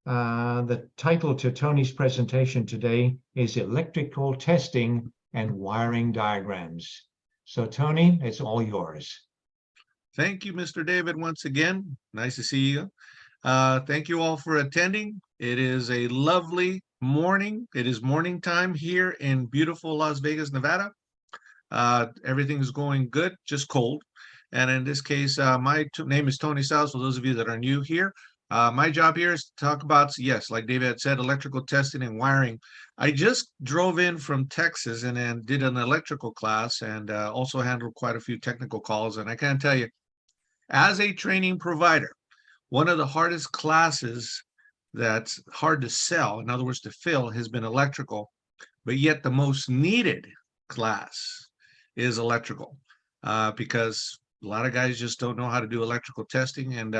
The title to Tony's presentation today is Electrical Testing and Wiring Diagrams. So Tony, it's all yours. Thank you, Mr. David, once again. Nice to see you. Thank you all for attending. It is a lovely morning. It is morning time here in beautiful Las Vegas, Nevada. Everything is going good, just cold. And in this case, my name is Tony Salas. For those of you that are new here, my job here is to talk about, yes, like David had said, electrical testing and wiring. I just drove in from Texas and then did an electrical class and also handled quite a few technical calls. And I can tell you, as a training provider, one of the hardest classes that's hard to sell, in other words, to fill, has been electrical, but yet the most needed class is electrical because a lot of guys just don't know how to do electrical testing. And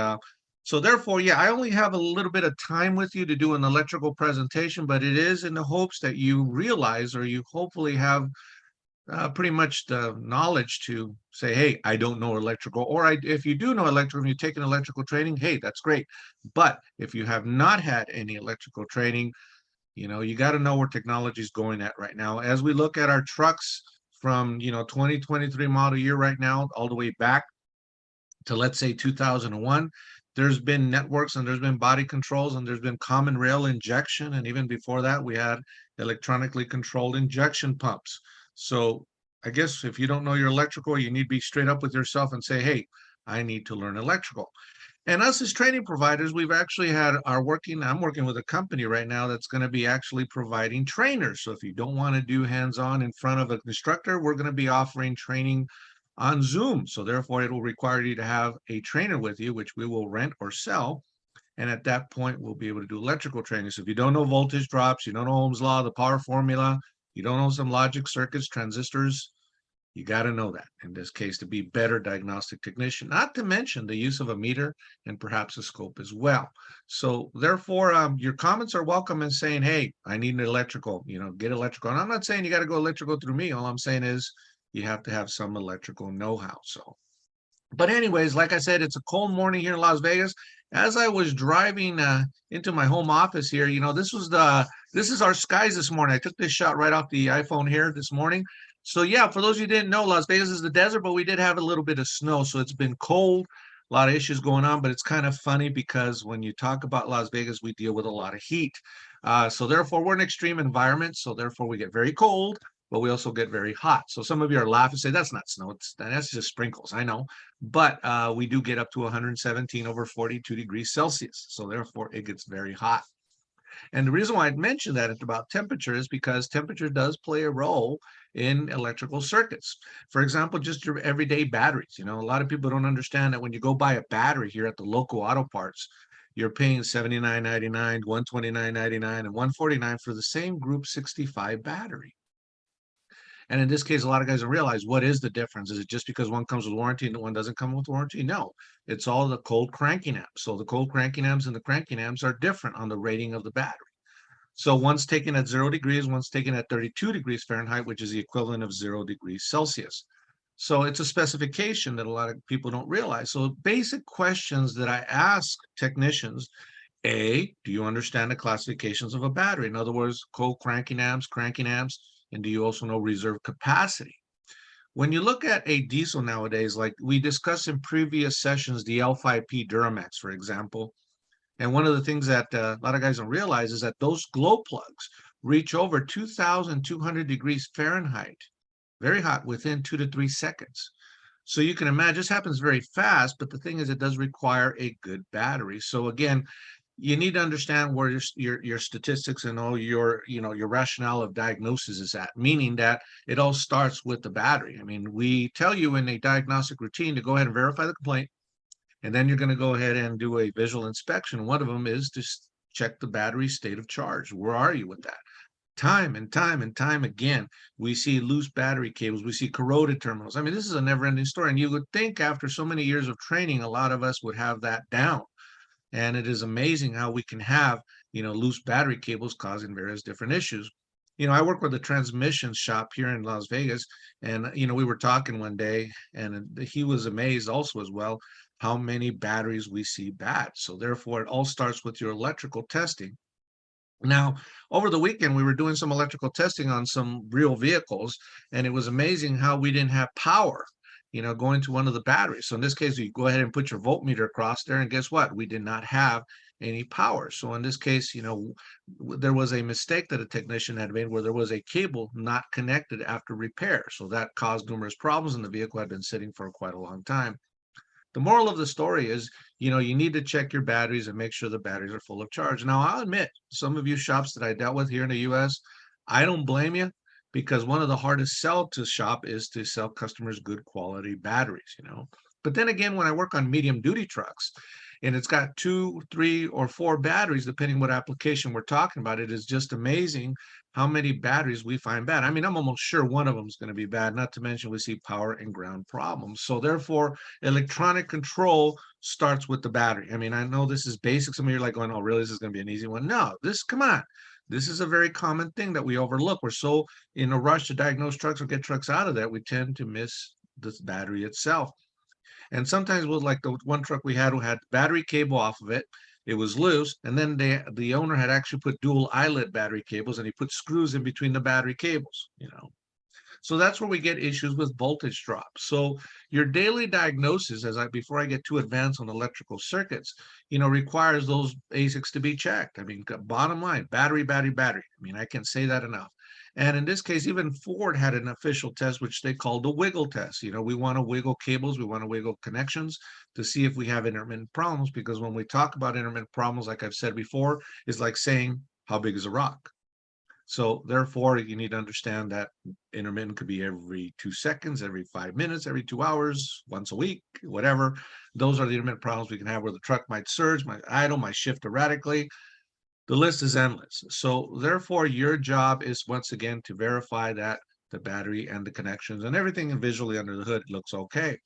so therefore, yeah, I only have a little bit of time with you to do an electrical presentation, but it is in the hopes that you realize, or you hopefully have pretty much the knowledge to say, hey, I don't know electrical, or if you do know electrical and you take an electrical training, hey, that's great. But if you have not had any electrical training, you got to know where technology is going at right now. As we look at our trucks from, 2023 model year right now, all the way back to, let's say, 2001, there's been networks and there's been body controls and there's been common rail injection. And even before that, we had electronically controlled injection pumps. So I guess if you don't know your electrical, you need to be straight up with yourself and say, hey, I need to learn electrical. And us as training providers, we've actually had I'm working with a company right now that's going to be actually providing trainers. So if you don't want to do hands-on in front of an instructor, we're going to be offering training on Zoom. So therefore, it will require you to have a trainer with you, which we will rent or sell. And at that point, we'll be able to do electrical training. So if you don't know voltage drops, you don't know Ohm's law, the power formula, you don't know some logic circuits, transistors, you got to know that in this case to be better diagnostic technician, not to mention the use of a meter and perhaps a scope as well. So therefore, your comments are welcome in saying, hey, I need an electrical, get electrical. And I'm not saying you got to go electrical through me. All I'm saying is you have to have some electrical know-how. So, but anyways, like I said, it's a cold morning here in Las Vegas. As I was driving into my home office here, this is our skies this morning. I took this shot right off the iPhone here this morning. So yeah, for those of you who didn't know, Las Vegas is the desert, but we did have a little bit of snow. So it's been cold, a lot of issues going on, but it's kind of funny because when you talk about Las Vegas, we deal with a lot of heat. So therefore, we're an extreme environment. So therefore, we get very cold, but we also get very hot. So some of you are laughing, say, that's not snow, that's just sprinkles. I know, but we do get up to 117 over 42 degrees Celsius. So therefore, it gets very hot. And the reason why I'd mentioned that about temperature is because temperature does play a role in electrical circuits. For example, just your everyday batteries. A lot of people don't understand that when you go buy a battery here at the local auto parts, you're paying $79.99, $129.99, and $149 for the same Group 65 battery. And in this case, a lot of guys don't realize what is the difference. Is it just because one comes with warranty and one doesn't come with warranty? No, it's all the cold cranking amps. So the cold cranking amps and the cranking amps are different on the rating of the battery. So one's taken at 0 degrees, one's taken at 32 degrees Fahrenheit, which is the equivalent of 0 degrees Celsius. So it's a specification that a lot of people don't realize. So basic questions that I ask technicians: A, do you understand the classifications of a battery? In other words, cold cranking amps, and do you also know reserve capacity? When you look at a diesel nowadays, like we discussed in previous sessions, the L5P Duramax, for example, and one of the things that a lot of guys don't realize is that those glow plugs reach over 2,200 degrees Fahrenheit, very hot, within 2 to 3 seconds. So you can imagine this happens very fast, but the thing is it does require a good battery. So again, you need to understand where your statistics and all your rationale of diagnosis is at, meaning that it all starts with the battery. I mean, we tell you in a diagnostic routine to go ahead and verify the complaint, and then you're going to go ahead and do a visual inspection. One of them is to check the battery state of charge. Where are you with that? Time and time again, we see loose battery cables, we see corroded terminals. I mean, this is a never-ending story, and you would think after so many years of training, a lot of us would have that down. And it is amazing how we can have, loose battery cables causing various different issues. I work with a transmission shop here in Las Vegas, and, we were talking one day, and he was amazed also as well. how many batteries we see bad. So therefore, it all starts with your electrical testing. Now, over the weekend, we were doing some electrical testing on some real vehicles, and it was amazing how we didn't have power, going to one of the batteries. So in this case, you go ahead and put your voltmeter across there, and guess what? We did not have any power. So in this case, there was a mistake that a technician had made where there was a cable not connected after repair. So that caused numerous problems, and the vehicle had been sitting for quite a long time. The moral of the story is, you need to check your batteries and make sure the batteries are full of charge. Now, I'll admit, some of you shops that I dealt with here in the US, I don't blame you, because one of the hardest sell to shop is to sell customers good quality batteries. But then again, when I work on medium duty trucks and it's got 2, 3, or 4 batteries, depending what application we're talking about, it is just amazing how many batteries we find bad. I mean, I'm almost sure one of them is going to be bad, not to mention we see power and ground problems. So therefore, electronic control starts with the battery. I mean, I know this is basic. Some of you are like going, oh, really? This is going to be an easy one. No, come on. This is a very common thing that we overlook. We're so in a rush to diagnose trucks or get trucks out of that, we tend to miss the battery itself. And sometimes we'll, like the one truck we had who had battery cable off of it. It was loose, and then the owner had actually put dual eyelet battery cables, and he put screws in between the battery cables. So that's where we get issues with voltage drop. So your daily diagnosis, before I get too advanced on electrical circuits, requires those basics to be checked. I mean, bottom line, battery, battery, battery. I mean, I can't say that enough. And in this case, even Ford had an official test, which they called the wiggle test. We want to wiggle cables, we want to wiggle connections to see if we have intermittent problems, because when we talk about intermittent problems, like I've said before, is like saying, how big is a rock? So therefore, you need to understand that intermittent could be every 2 seconds, every 5 minutes, every 2 hours, once a week, whatever. Those are the intermittent problems we can have, where the truck might surge, might idle, might shift erratically. The list is endless. So therefore, your job is, once again, to verify that the battery and the connections and everything visually under the hood looks okay.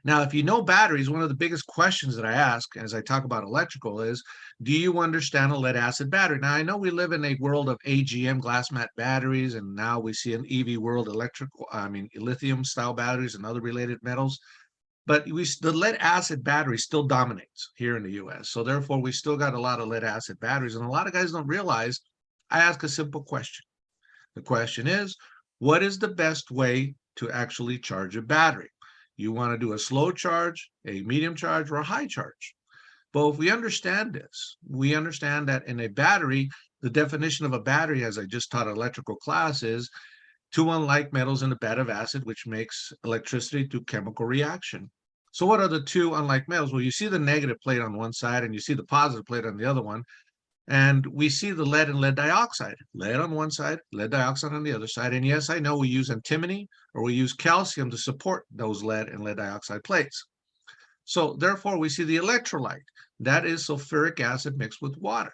Now, if you know batteries, one of the biggest questions that I ask as I talk about electrical is, do you understand a lead acid battery? Now, I know we live in a world of AGM glass mat batteries, and now we see an EV world, lithium style batteries and other related metals. But the lead acid battery still dominates here in the US. So therefore, we still got a lot of lead acid batteries. And a lot of guys don't realize, I ask a simple question. The question is, what is the best way to actually charge a battery? You want to do a slow charge, a medium charge, or a high charge? But if we understand this, we understand that in a battery, the definition of a battery, as I just taught electrical class, is 2 unlike metals in a bed of acid, which makes electricity through chemical reaction. So what are the 2 unlike metals? Well, you see the negative plate on one side and you see the positive plate on the other one. And we see the lead and lead dioxide. Lead on one side, lead dioxide on the other side. And yes, I know we use antimony or we use calcium to support those lead and lead dioxide plates. So therefore, we see the electrolyte. That is sulfuric acid mixed with water.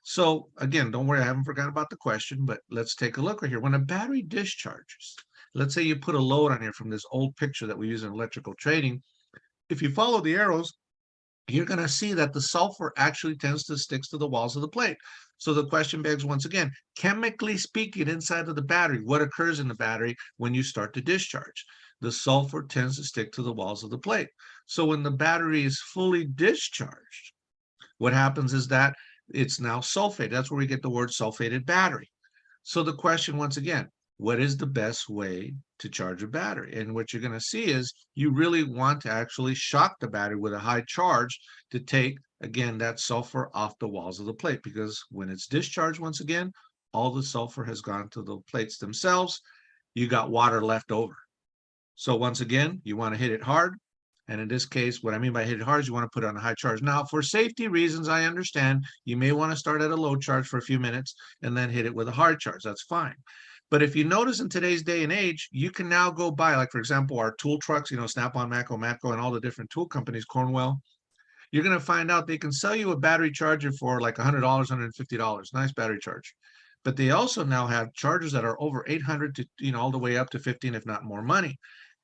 So again, don't worry, I haven't forgotten about the question, but let's take a look right here. When a battery discharges, let's say you put a load on here from this old picture that we use in electrical trading. If you follow the arrows, you're going to see that the sulfur actually tends to stick to the walls of the plate. So the question begs once again, chemically speaking, inside of the battery, what occurs in the battery when you start to discharge? The sulfur tends to stick to the walls of the plate. So when the battery is fully discharged, what happens is that it's now sulfate. That's where we get the word sulfated battery. So the question once again, what is the best way to charge a battery? And what you're going to see is you really want to actually shock the battery with a high charge to take, again, that sulfur off the walls of the plate, because when it's discharged, once again, all the sulfur has gone to the plates themselves. You got water left over. So once again, you want to hit it hard. And in this case, what I mean by hit it hard is you want to put it on a high charge. Now, for safety reasons, I understand you may want to start at a low charge for a few minutes and then hit it with a hard charge. That's fine. But if you notice in today's day and age, you can now go buy, like, for example, our tool trucks, Snap-on, Matco, and all the different tool companies, Cornwell. You're going to find out they can sell you a battery charger for like $100, $150. Nice battery charge. But they also now have chargers that are over 800 to, all the way up to 15, if not more money.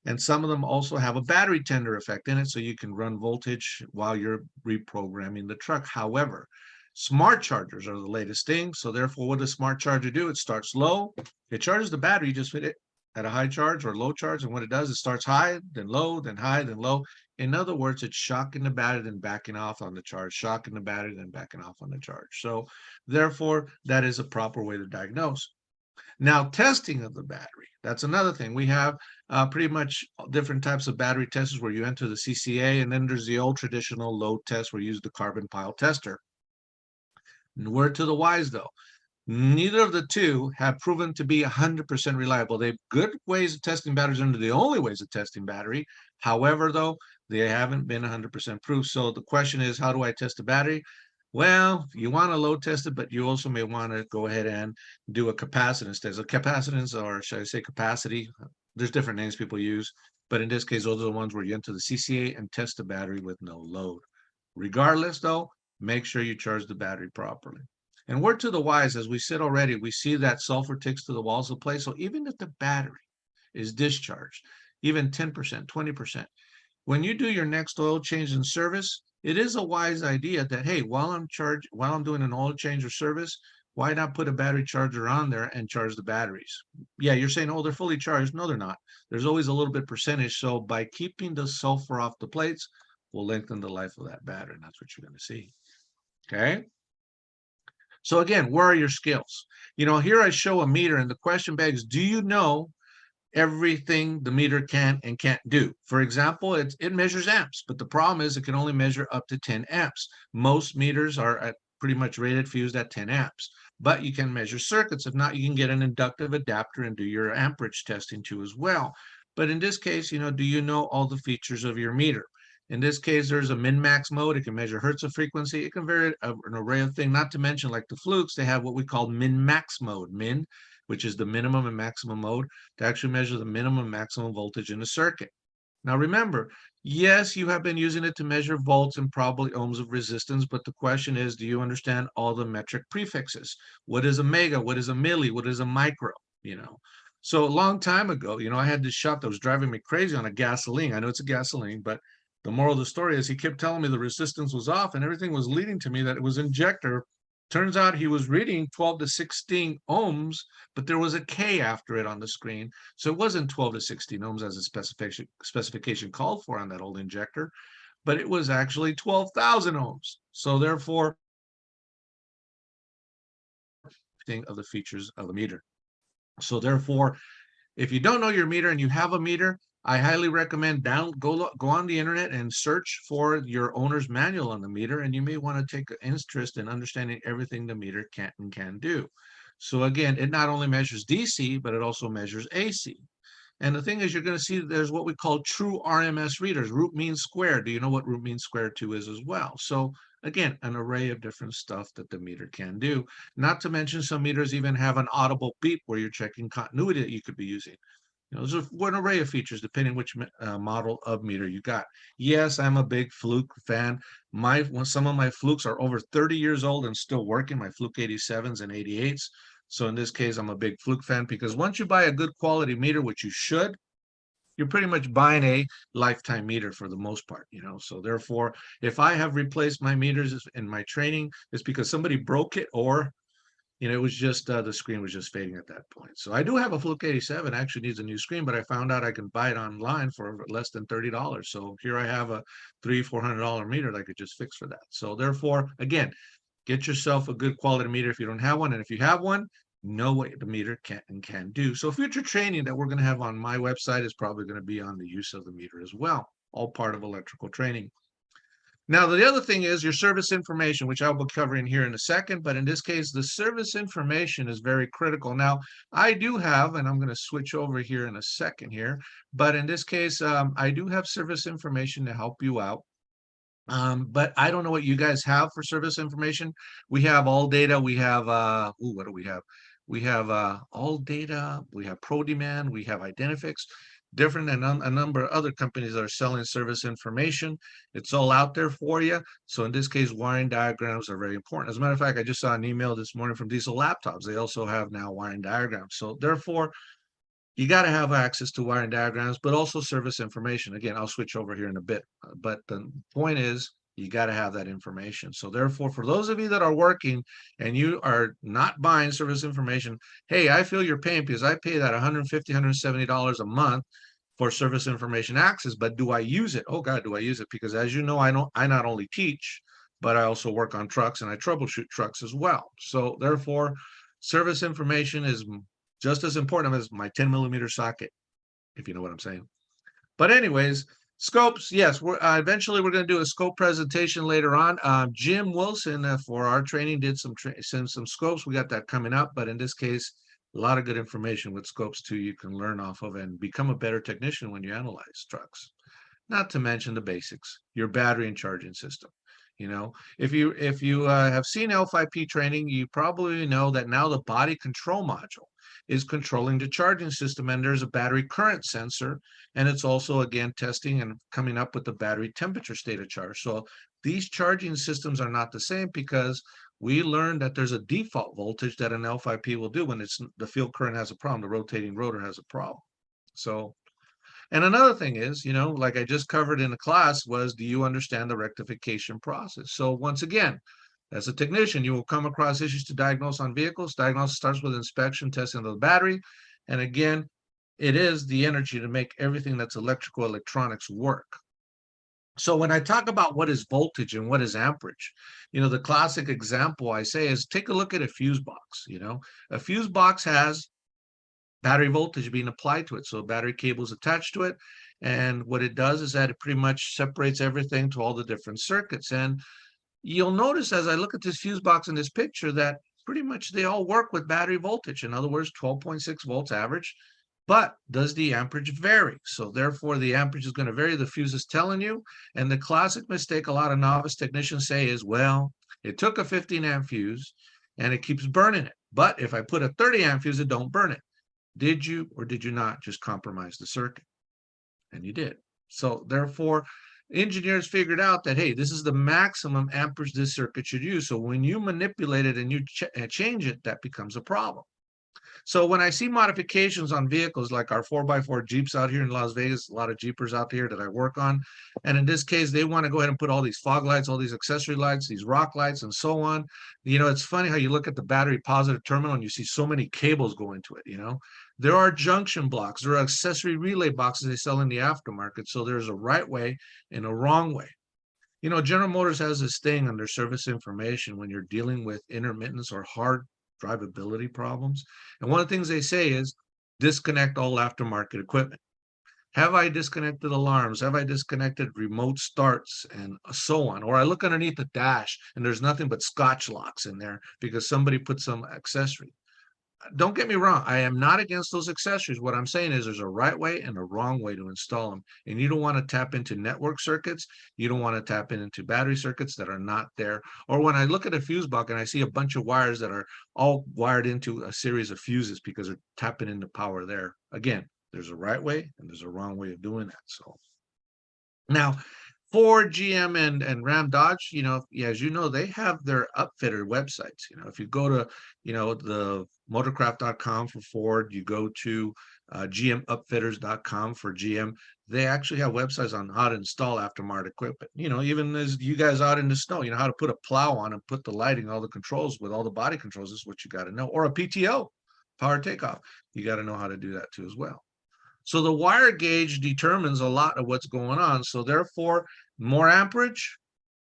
And some of them also have a battery tender effect in it, so you can run voltage while you're reprogramming the truck. However, smart chargers are the latest thing. So therefore, what does smart charger do? It starts low, it charges the battery, you just hit it at a high charge or low charge, and what it does, it starts high, then low, then high, then low. In other words, it's shocking the battery, then backing off on the charge, shocking the battery, then backing off on the charge. So therefore, that is a proper way to diagnose. Now, testing of the battery, that's another thing. We have pretty much different types of battery testers where you enter the CCA, and then there's the old traditional load test where you use the carbon pile tester. Word to the wise, though. Neither of the two have proven to be 100% reliable. They've good ways of testing batteries, and they're the only ways of testing battery. However, though, they haven't been 100% proof. So the question is, how do I test a battery? Well, you want to load test it, but you also may want to go ahead and do a capacitance test. A capacitance, or should I say capacity? There's different names people use, but in this case, those are the ones where you enter the CCA and test the battery with no load. Regardless, though, make sure you charge the battery properly. And word to the wise, as we said already, we see that sulfur ticks to the walls of play. So even if the battery is discharged, even 10%, 20%, when you do your next oil change and service, it is a wise idea that, hey, while I'm doing an oil change or service, why not put a battery charger on there and charge the batteries? Yeah, you're saying, oh, they're fully charged. No, they're not. There's always a little bit percentage. So by keeping the sulfur off the plates, we'll lengthen the life of that battery. And that's what you're going to see. Okay. So again, where are your skills? Here I show a meter, and the question begs, do you know everything the meter can and can't do? For example, it measures amps, but the problem is it can only measure up to 10 amps. Most meters are at pretty much rated fused at 10 amps, but you can measure circuits. If not, you can get an inductive adapter and do your amperage testing too as well. But in this case, do you know all the features of your meter? In this case, there's a min-max mode. It can measure hertz of frequency. It can vary an array of things, not to mention like the flukes, they have what we call min-max mode. Min, which is the minimum and maximum mode, to actually measure the minimum and maximum voltage in a circuit. Now remember, yes, you have been using it to measure volts and probably ohms of resistance, but the question is, do you understand all the metric prefixes? What is a mega? What is a milli? What is a micro? So a long time ago, I had this shop that was driving me crazy on a gasoline. I know it's a gasoline, but the moral of the story is he kept telling me the resistance was off, and everything was leading to me that it was injector. Turns out he was reading 12 to 16 ohms, but there was a K after it on the screen. So it wasn't 12 to 16 ohms as the specification called for on that old injector, but it was actually 12,000 ohms. So therefore, of the features of a meter. So therefore, if you don't know your meter and you have a meter, I highly recommend go on the internet and search for your owner's manual on the meter, and you may want to take an interest in understanding everything the meter can do. So again, it not only measures DC, but it also measures AC. And the thing is, you're going to see there's what we call true RMS readers, root mean squared. Do you know what root mean squared 2 is as well? So again, an array of different stuff that the meter can do. Not to mention some meters even have an audible beep where you're checking continuity that you could be using. There's an array of features depending which model of meter you got. Yes, I'm a big fluke fan. Some of my flukes are over 30 years old and still working, my fluke 87s and 88s. So in this case, I'm a big fluke fan because once you buy a good quality meter, which you should, you're pretty much buying a lifetime meter for the most part, So therefore, if I have replaced my meters in my training, it's because somebody broke it, or it was just the screen was just fading at that point. So I do have a Fluke 87, actually needs a new screen, but I found out I can buy it online for less than $30. So here I have a $300-400 meter that I could just fix for that. So therefore, again, get yourself a good quality meter if you don't have one. And if you have one, know what the meter can do. So future training that we're going to have on my website is probably going to be on the use of the meter as well, all part of electrical training. Now, the other thing is your service information, which I'll be covering here in a second, but in this case, the service information is very critical. Now, I do have, and I'm going to switch over here in a second here, but in this case, I do have service information to help you out. But I don't know what you guys have for service information. We have all data. We have, what do we have? We have all data. We have ProDemand. We have Identifix. Different and a number of other companies that are selling service information. It's all out there for you. So in this case, wiring diagrams are very important. As a matter of fact, I just saw an email this morning from Diesel Laptops. They also have now wiring diagrams. So therefore, you got to have access to wiring diagrams, but also service information. Again, I'll switch over here in a bit. But the point is, You got to have that information. So therefore, for those of you that are working and you are not buying service information, hey, I feel your pain because I pay that $150, $170 a month for service information access, but do I use it? Oh God, do I use it? Because as you know, I not only teach, but I also work on trucks and I troubleshoot trucks as well. So therefore, service information is just as important as my 10mm socket, if you know what I'm saying. But anyways, scopes, yes, we're eventually we're going to do a scope presentation later on. Jim Wilson for our training did some scopes. We got that coming up, but in this case, a lot of good information with scopes too you can learn off of and become a better technician when you analyze trucks. Not to mention the basics, your battery and charging system. You know, if you have seen L5P training, you probably know that now the body control module is controlling the charging system, and there's a battery current sensor, and it's also again testing and coming up with the battery temperature state of charge. So these charging systems are not the same because we learned that there's a default voltage that an L5P will do when it's the field current has a problem, the rotating rotor has a problem. So, and another thing is, you know, like I just covered in the class was, do you understand the rectification process? So once again, as a technician, you will come across issues to diagnose on vehicles. Diagnosis starts with inspection, testing of the battery. And again, it is the energy to make everything that's electrical electronics work. So when I talk about what is voltage and what is amperage, you know, the classic example I say is take a look at a fuse box. You know, a fuse box has battery voltage being applied to it. So battery cables attached to it. And what it does is that it pretty much separates everything to all the different circuits. And you'll notice as I look at this fuse box in this picture that pretty much they all work with battery voltage. In other words, 12.6 volts average. But does the amperage vary? So therefore, the amperage is going to vary. The fuse is telling you. And the classic mistake a lot of novice technicians say is, well, it took a 15 amp fuse and it keeps burning it. But if I put a 30 amp fuse, it don't burn it. Did you or did you not just compromise the circuit? And you did. So therefore, engineers figured out that, hey, this is the maximum amperage this circuit should use. So when you manipulate it and you change it, that becomes a problem. So when I see modifications on vehicles like our 4x4 Jeeps out here in Las Vegas, a lot of Jeepers out here that I work on, and in this case, they want to go ahead and put all these fog lights, all these accessory lights, these rock lights, and so on. You know, it's funny how you look at the battery positive terminal and you see so many cables go into it, you know. There are junction blocks, there are accessory relay boxes they sell in the aftermarket. So there's a right way and a wrong way. You know, General Motors has this thing under service information when you're dealing with intermittence or hard drivability problems. And one of the things they say is disconnect all aftermarket equipment. Have I disconnected alarms? Have I disconnected remote starts and so on? Or I look underneath the dash and there's nothing but scotch locks in there because somebody put some accessory. Don't get me wrong, I am not against those accessories. What I'm saying is there's a right way and a wrong way to install them. And you don't want to tap into network circuits. You don't want to tap into battery circuits that are not there. Or when I look at a fuse box and I see a bunch of wires that are all wired into a series of fuses because they're tapping into power there. Again, there's a right way and there's a wrong way of doing that. So now, Ford, GM, and Ram Dodge, you know, as you know, they have their upfitter websites. You know, if you go to, you know, the motorcraft.com for Ford, you go to gmupfitters.com for GM, they actually have websites on how to install aftermarket equipment. You know, even as you guys out in the snow, you know, how to put a plow on and put the lighting, all the controls with all the body controls is what you got to know. Or a PTO, power takeoff. You got to know how to do that too as well. So the wire gauge determines a lot of what's going on. So therefore, more amperage,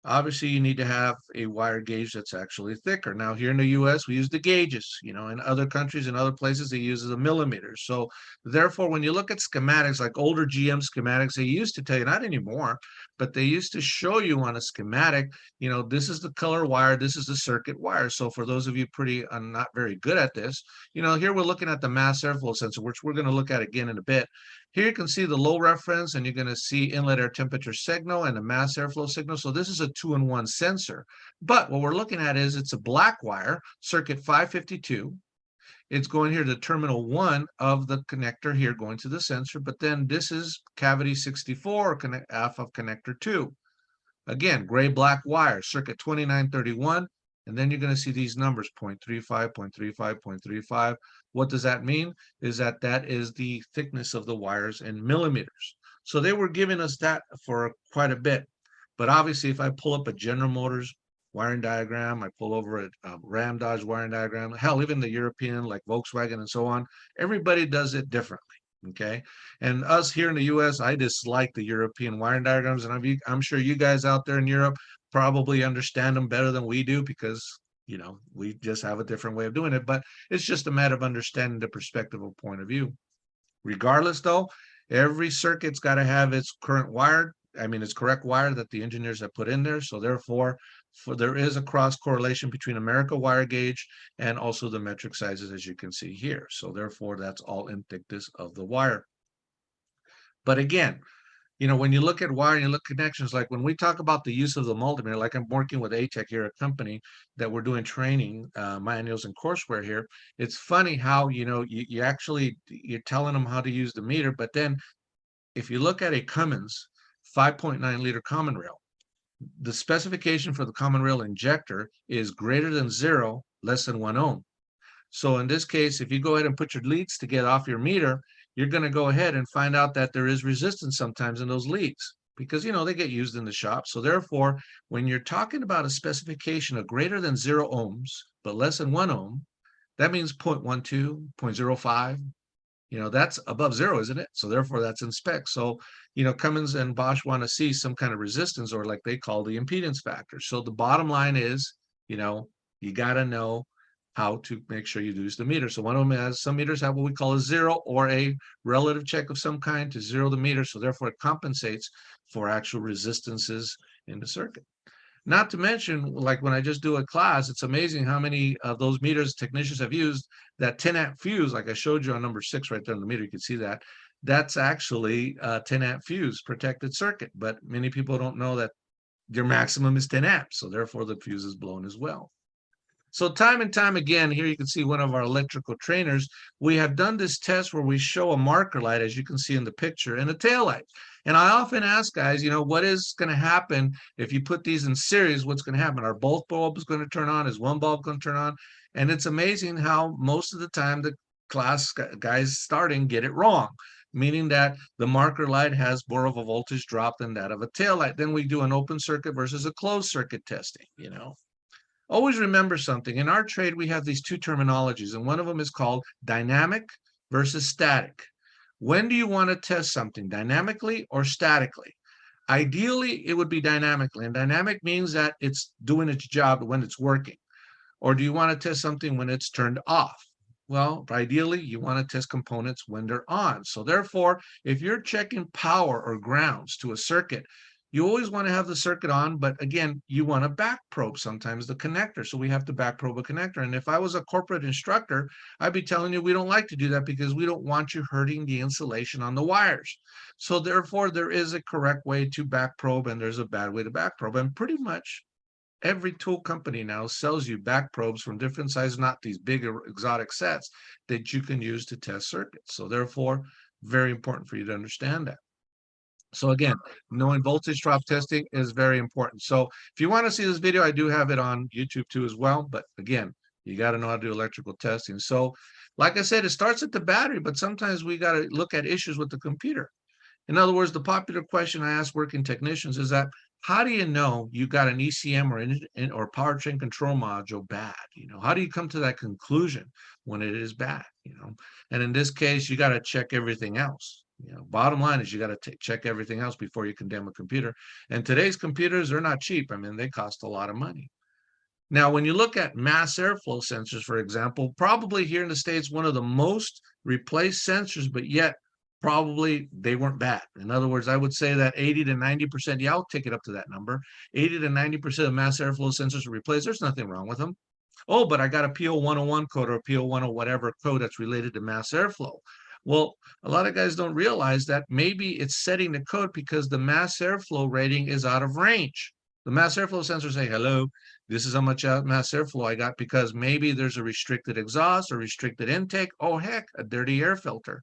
obviously you need to have a wire gauge that's actually thicker. Now here in the US, we use the gauges. You know, in other countries and other places, they use the millimeters. So therefore, when you look at schematics, like older GM schematics, they used to tell you, not anymore, but they used to show you on a schematic, you know, this is the color wire, this is the circuit wire. So for those of you not very good at this, you know, here we're looking at the mass airflow sensor, which we're going to look at again in a bit. Here you can see the low reference and you're going to see inlet air temperature signal and the mass airflow signal. So this is a 2-in-1 sensor. But what we're looking at is it's a black wire, circuit 552. It's going here to terminal 1 of the connector here going to the sensor. But then this is cavity 64, half of connector 2. Again, gray-black wire, circuit 2931. And then you're going to see these numbers, 0.35, 0.35, 0.35. What does that mean? Is that is the thickness of the wires in millimeters. So they were giving us that for quite a bit. But obviously, if I pull up a General Motors wiring diagram, I pull over a Ram Dodge wiring diagram, hell, even the European like Volkswagen and so on, everybody does it differently. Okay. And us here in the US, I dislike the European wiring diagrams. And I'm sure you guys out there in Europe probably understand them better than we do because, you know, we just have a different way of doing it. But it's just a matter of understanding the perspective of point of view. Regardless, though, every circuit's got to have its current wire. I mean, its correct wire that the engineers have put in there. So therefore, there is a cross correlation between America wire gauge and also the metric sizes, as you can see here. So therefore, that's all in thickness of the wire. But again, you know, when you look at wire and you look at connections, like when we talk about the use of the multimeter, like I'm working with ATEC here, a company that we're doing training manuals and courseware here. It's funny how, you know, you actually, you're telling them how to use the meter, but then if you look at a Cummins 5.9 liter common rail, the specification for the common rail injector is greater than 0, less than 1 ohm. So in this case, if you go ahead and put your leads to get off your meter, you're going to go ahead and find out that there is resistance sometimes in those leads because, you know, they get used in the shop. So therefore, when you're talking about a specification of greater than 0 ohms, but less than 1 ohm, that means 0.12, 0.05. You know, that's above 0, isn't it? So therefore, that's in spec. So, you know, Cummins and Bosch want to see some kind of resistance, or like they call the impedance factor. So the bottom line is, you know, you got to know how to make sure you use the meter. So one of them has, some meters have what we call a 0 or a relative check of some kind to 0 the meter. So therefore, it compensates for actual resistances in the circuit. Not to mention, like when I just do a class, it's amazing how many of those meters technicians have used. That 10 amp fuse, like I showed you on number 6 right there on the meter, you can see that. That's actually a 10 amp fuse protected circuit, but many people don't know that your maximum is 10 amps. So therefore the fuse is blown as well. So time and time again, here you can see one of our electrical trainers. We have done this test where we show a marker light, as you can see in the picture, and a tail light. And I often ask guys, you know, what is going to happen if you put these in series? What's going to happen? Are both bulbs going to turn on? Is one bulb going to turn on? And it's amazing how most of the time the class guys starting get it wrong, meaning that the marker light has more of a voltage drop than that of a tail light. Then we do an open circuit versus a closed circuit testing, you know. Always remember something. In our trade, we have these two terminologies, and one of them is called dynamic versus static. When do you want to test something, dynamically or statically? Ideally, it would be dynamically, and dynamic means that it's doing its job when it's working. Or do you want to test something when it's turned off? Well, ideally, you want to test components when they're on. So therefore, if you're checking power or grounds to a circuit, you always want to have the circuit on, but again, you want to back probe sometimes the connector. So we have to back probe a connector. And if I was a corporate instructor, I'd be telling you we don't like to do that because we don't want you hurting the insulation on the wires. So therefore, there is a correct way to back probe and there's a bad way to back probe. And pretty much every tool company now sells you back probes from different sizes, not these big exotic sets that you can use to test circuits. So therefore, very important for you to understand that. So again, knowing voltage drop testing is very important. So if you want to see this video, I do have it on YouTube too as well. But again, you got to know how to do electrical testing. So like I said, it starts at the battery, but sometimes we got to look at issues with the computer. In other words, the popular question I ask working technicians is that, how do you know you got an ECM or powertrain control module bad? You know, how do you come to that conclusion when it is bad? You know, and in this case, you got to check everything else. You know, bottom line is you got to check everything else before you condemn a computer. And today's computers are not cheap. I mean, they cost a lot of money. Now, when you look at mass airflow sensors, for example, probably here in the States, one of the most replaced sensors, but yet probably they weren't bad. In other words, I would say that 80 to 90%, yeah, I'll take it up to that number. 80 to 90% of mass airflow sensors are replaced. There's nothing wrong with them. Oh, but I got a PO101 code or a PO10 whatever code that's related to mass airflow. Well, a lot of guys don't realize that maybe it's setting the code because the mass airflow rating is out of range. The mass airflow sensor say, hello, this is how much mass airflow I got because maybe there's a restricted exhaust or restricted intake. Oh, heck, a dirty air filter.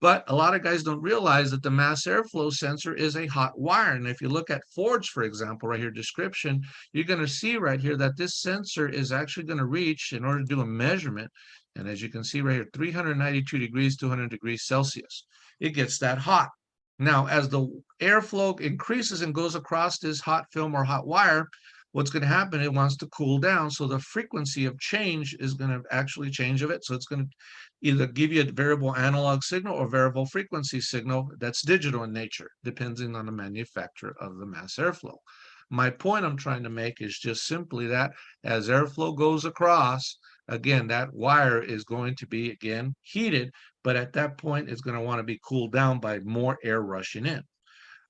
But a lot of guys don't realize that the mass airflow sensor is a hot wire. And if you look at Ford's, for example, right here, description, you're going to see right here that this sensor is actually going to reach, in order to do a measurement, and as you can see right here, 392 degrees, 200 degrees Celsius. It gets that hot. Now, as the airflow increases and goes across this hot film or hot wire, what's going to happen, it wants to cool down. So the frequency of change is going to actually change of it. So it's going to either give you a variable analog signal or variable frequency signal that's digital in nature, depending on the manufacturer of the mass airflow. My point I'm trying to make is just simply that as airflow goes across, again, that wire is going to be, again, heated, but at that point, it's going to want to be cooled down by more air rushing in.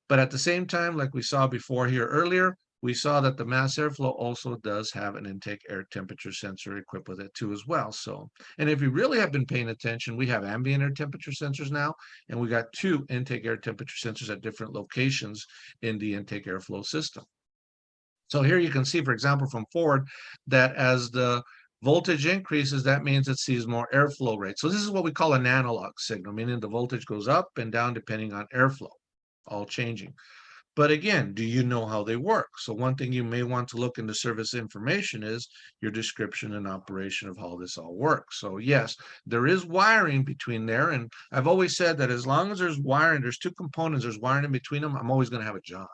But at the same time, like we saw before here earlier, we saw that the mass airflow also does have an intake air temperature sensor equipped with it too as well. So, and if you really have been paying attention, we have ambient air temperature sensors now, and we got 2 intake air temperature sensors at different locations in the intake airflow system. So here you can see, for example, from Ford, that as the voltage increases, that means it sees more airflow rate. So this is what we call an analog signal, meaning the voltage goes up and down depending on airflow, all changing. But again, do you know how they work? So one thing you may want to look into service information is your description and operation of how this all works. So yes, there is wiring between there. And I've always said that as long as there's wiring, there's 2 components, there's wiring in between them, I'm always going to have a job,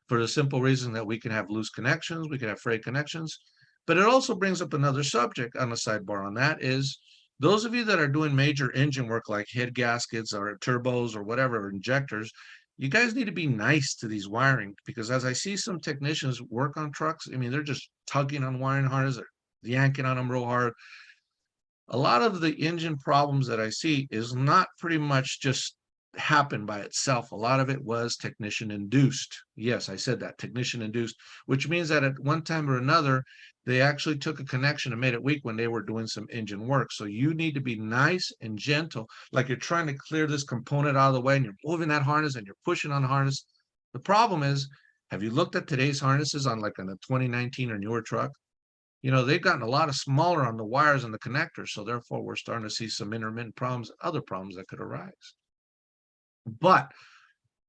for the simple reason that we can have loose connections, we can have frayed connections. But it also brings up another subject on the sidebar on that is those of you that are doing major engine work like head gaskets or turbos or whatever, or injectors, you guys need to be nice to these wiring, because as I see some technicians work on trucks, I mean, they're just tugging on wiring harness, they're yanking on them real hard. A lot of the engine problems that I see is not pretty much just happened by itself. A lot of it was technician induced. Yes, I said that, technician induced, which means that at one time or another, they actually took a connection and made it weak when they were doing some engine work. So you need to be nice and gentle, like you're trying to clear this component out of the way and you're moving that harness and you're pushing on the harness. The problem is, have you looked at today's harnesses on like on a 2019 or newer truck? You know, they've gotten a lot of smaller on the wires and the connectors. So therefore, we're starting to see some intermittent problems, other problems that could arise. But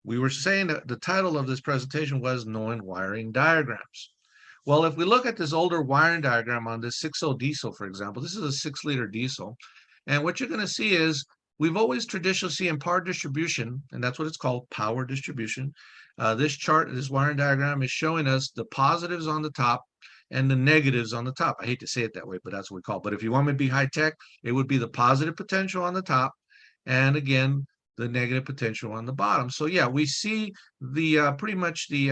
we were saying that the title of this presentation was Knowing Wiring Diagrams. Well, if we look at this older wiring diagram on this 6.0 diesel, for example, this is a 6-liter diesel. And what you're going to see is we've always traditionally seen in power distribution, and that's what it's called, power distribution. This chart, this wiring diagram is showing us the positives on the top and the negatives on the top. I hate to say it that way, but that's what we call it. But if you want me to be high tech, it would be the positive potential on the top, and again, the negative potential on the bottom. So yeah, we see the pretty much the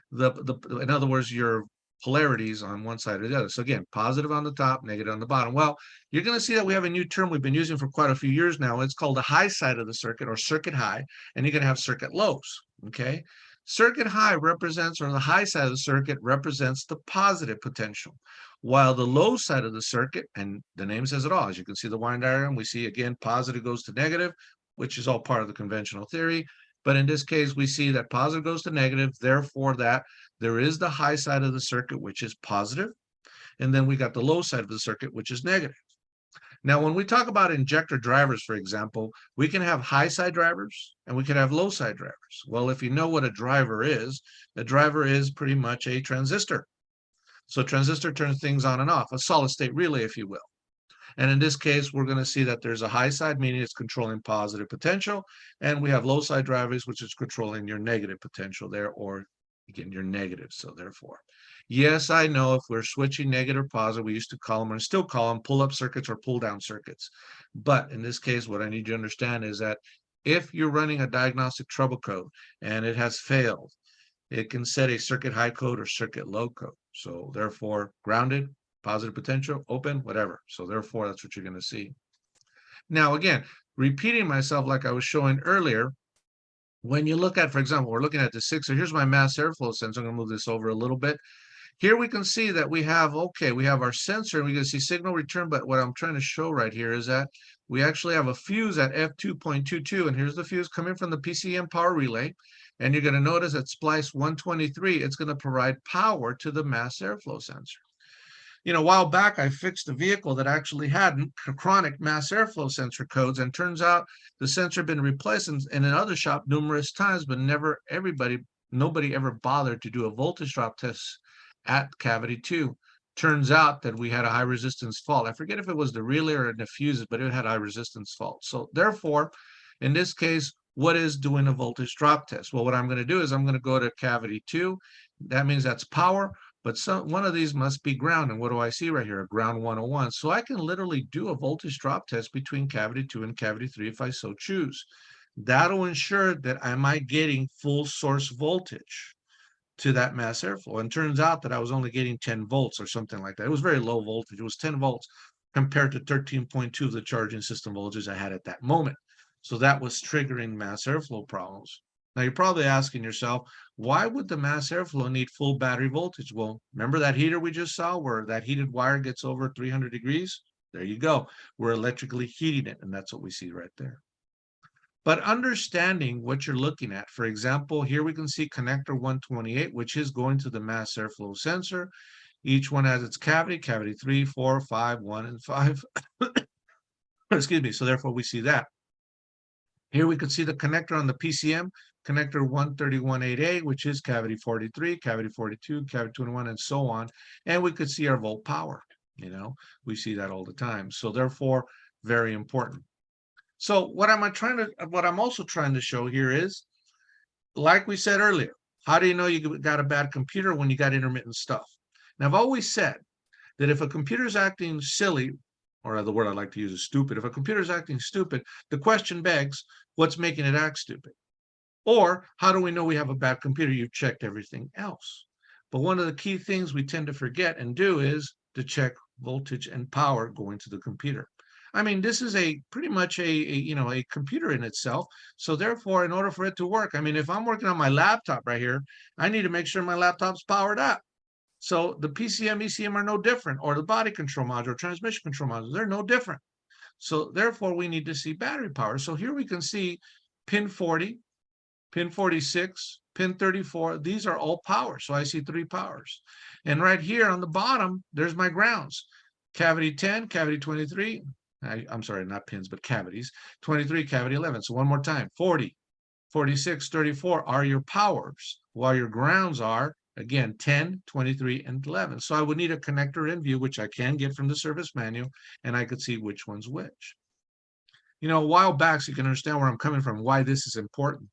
in other words, your polarities on one side or the other. So again, positive on the top, negative on the bottom. Well, you're going to see that we have a new term we've been using for quite a few years now. It's called the high side of the circuit, or circuit high, and you're going to have circuit lows. Okay. Circuit high represents, or the high side of the circuit represents the positive potential, while the low side of the circuit, and the name says it all, as you can see the wiring diagram, we see again positive goes to negative, which is all part of the conventional theory. But in this case, we see that positive goes to negative, therefore that there is the high side of the circuit, which is positive, and then we got the low side of the circuit, which is negative. Now, when we talk about injector drivers, for example, we can have high side drivers and we can have low side drivers. Well, if you know what a driver is pretty much a transistor. So transistor turns things on and off, a solid state relay, if you will. And in this case, we're going to see that there's a high side, meaning it's controlling positive potential, and we have low side drivers, which is controlling your negative potential there, or again, your negative. So therefore, yes, I know if we're switching negative or positive, we used to call them, and still call them, pull-up circuits or pull-down circuits. But in this case, what I need you to understand is that if you're running a diagnostic trouble code and it has failed, it can set a circuit high code or circuit low code. So therefore, grounded, positive potential, open, whatever. So therefore, that's what you're going to see. Now, again, repeating myself like I was showing earlier, when you look at, for example, we're looking at the 6, so here's my mass airflow sensor. I'm going to move this over a little bit. Here we can see that we have, okay, we have our sensor, and we can see signal return, but what I'm trying to show right here is that we actually have a fuse at F2.22, and here's the fuse coming from the PCM power relay, and you're going to notice at splice 123, it's going to provide power to the mass airflow sensor. You know, a while back, I fixed a vehicle that actually had chronic mass airflow sensor codes, and turns out the sensor had been replaced in another shop numerous times, but nobody ever bothered to do a voltage drop test at cavity 2. Turns out that we had a high resistance fault. I forget if it was the relay or the fuses, but it had high resistance fault. So therefore, in this case, what is doing a voltage drop test? Well, what I'm going to do is I'm going to go to cavity 2. That means that's power, but one of these must be ground. And what do I see right here? A ground 101. So I can literally do a voltage drop test between cavity 2 and cavity 3 if I so choose. That'll ensure that am I getting full source voltage to that mass airflow. And turns out that I was only getting 10 volts or something like that. It was very low voltage. It was 10 volts compared to 13.2 of the charging system voltage I had at that moment. So that was triggering mass airflow problems. Now you're probably asking yourself, why would the mass airflow need full battery voltage? Well, remember that heater we just saw where that heated wire gets over 300 degrees? There you go. We're electrically heating it, and that's what we see right there. But understanding what you're looking at, for example, here we can see connector 128, which is going to the mass airflow sensor. Each one has its cavity, cavity 3, 4, 5, 1, and 5. Excuse me. So therefore we see that. Here we could see the connector on the PCM, connector 131.8A, which is cavity 43, cavity 42, cavity 21, and so on. And we could see our volt power. You know, we see that all the time. So therefore, very important. So what I'm also trying to show here is, like we said earlier, how do you know you got a bad computer when you got intermittent stuff? Now, I've always said that if a computer's acting silly, or the word I like to use is stupid, if a computer's acting stupid, the question begs, what's making it act stupid? Or how do we know we have a bad computer? You've checked everything else. But one of the key things we tend to forget and do is to check voltage and power going to the computer. I mean, this is pretty much a computer in itself. So therefore, in order for it to work, I mean, if I'm working on my laptop right here, I need to make sure my laptop's powered up. So the PCM, ECM are no different, or the body control module, transmission control module, they're no different. So therefore, we need to see battery power. So here we can see pin 40, pin 46, pin 34. These are all power. So I see 3 powers. And right here on the bottom, there's my grounds. Cavity 10, cavity 23. I'm sorry, not pins, but cavities. 23, cavity 11. So one more time, 40, 46, 34 are your powers, while your grounds are, again, 10, 23, and 11. So I would need a connector in view, which I can get from the service manual, and I could see which one's which. You know, a while back, so you can understand where I'm coming from, why this is important.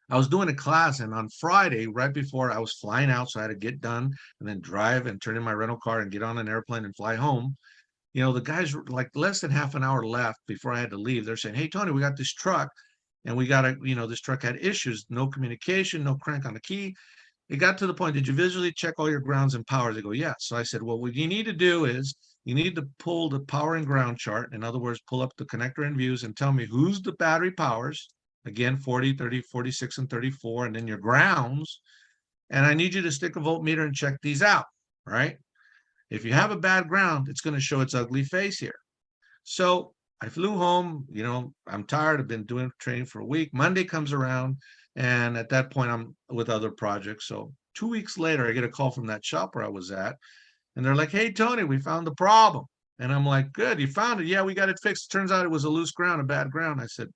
I was doing a class, and on Friday, right before I was flying out, so I had to get done and then drive and turn in my rental car and get on an airplane and fly home. You know, the guys were like less than half an hour left before I had to leave. They're saying, hey, Tony, we got this truck and we got to, this truck had issues, no communication, no crank on the key. It got to the point, did you visually check all your grounds and powers? They go, yes. So I said, well, what you need to do is you need to pull the power and ground chart. In other words, pull up the connector and views and tell me who's the battery powers. Again, 40, 30, 46, and 34, and then your grounds. And I need you to stick a voltmeter and check these out, right? If you have a bad ground, it's going to show its ugly face here. So I flew home, I'm tired. I've been doing training for a week. Monday comes around, and at that point, I'm with other projects. So 2 weeks later, I get a call from that shop where I was at, and they're like, hey, Tony, we found the problem. And I'm like, good, you found it? Yeah, we got it fixed. Turns out it was a loose ground, a bad ground. I said,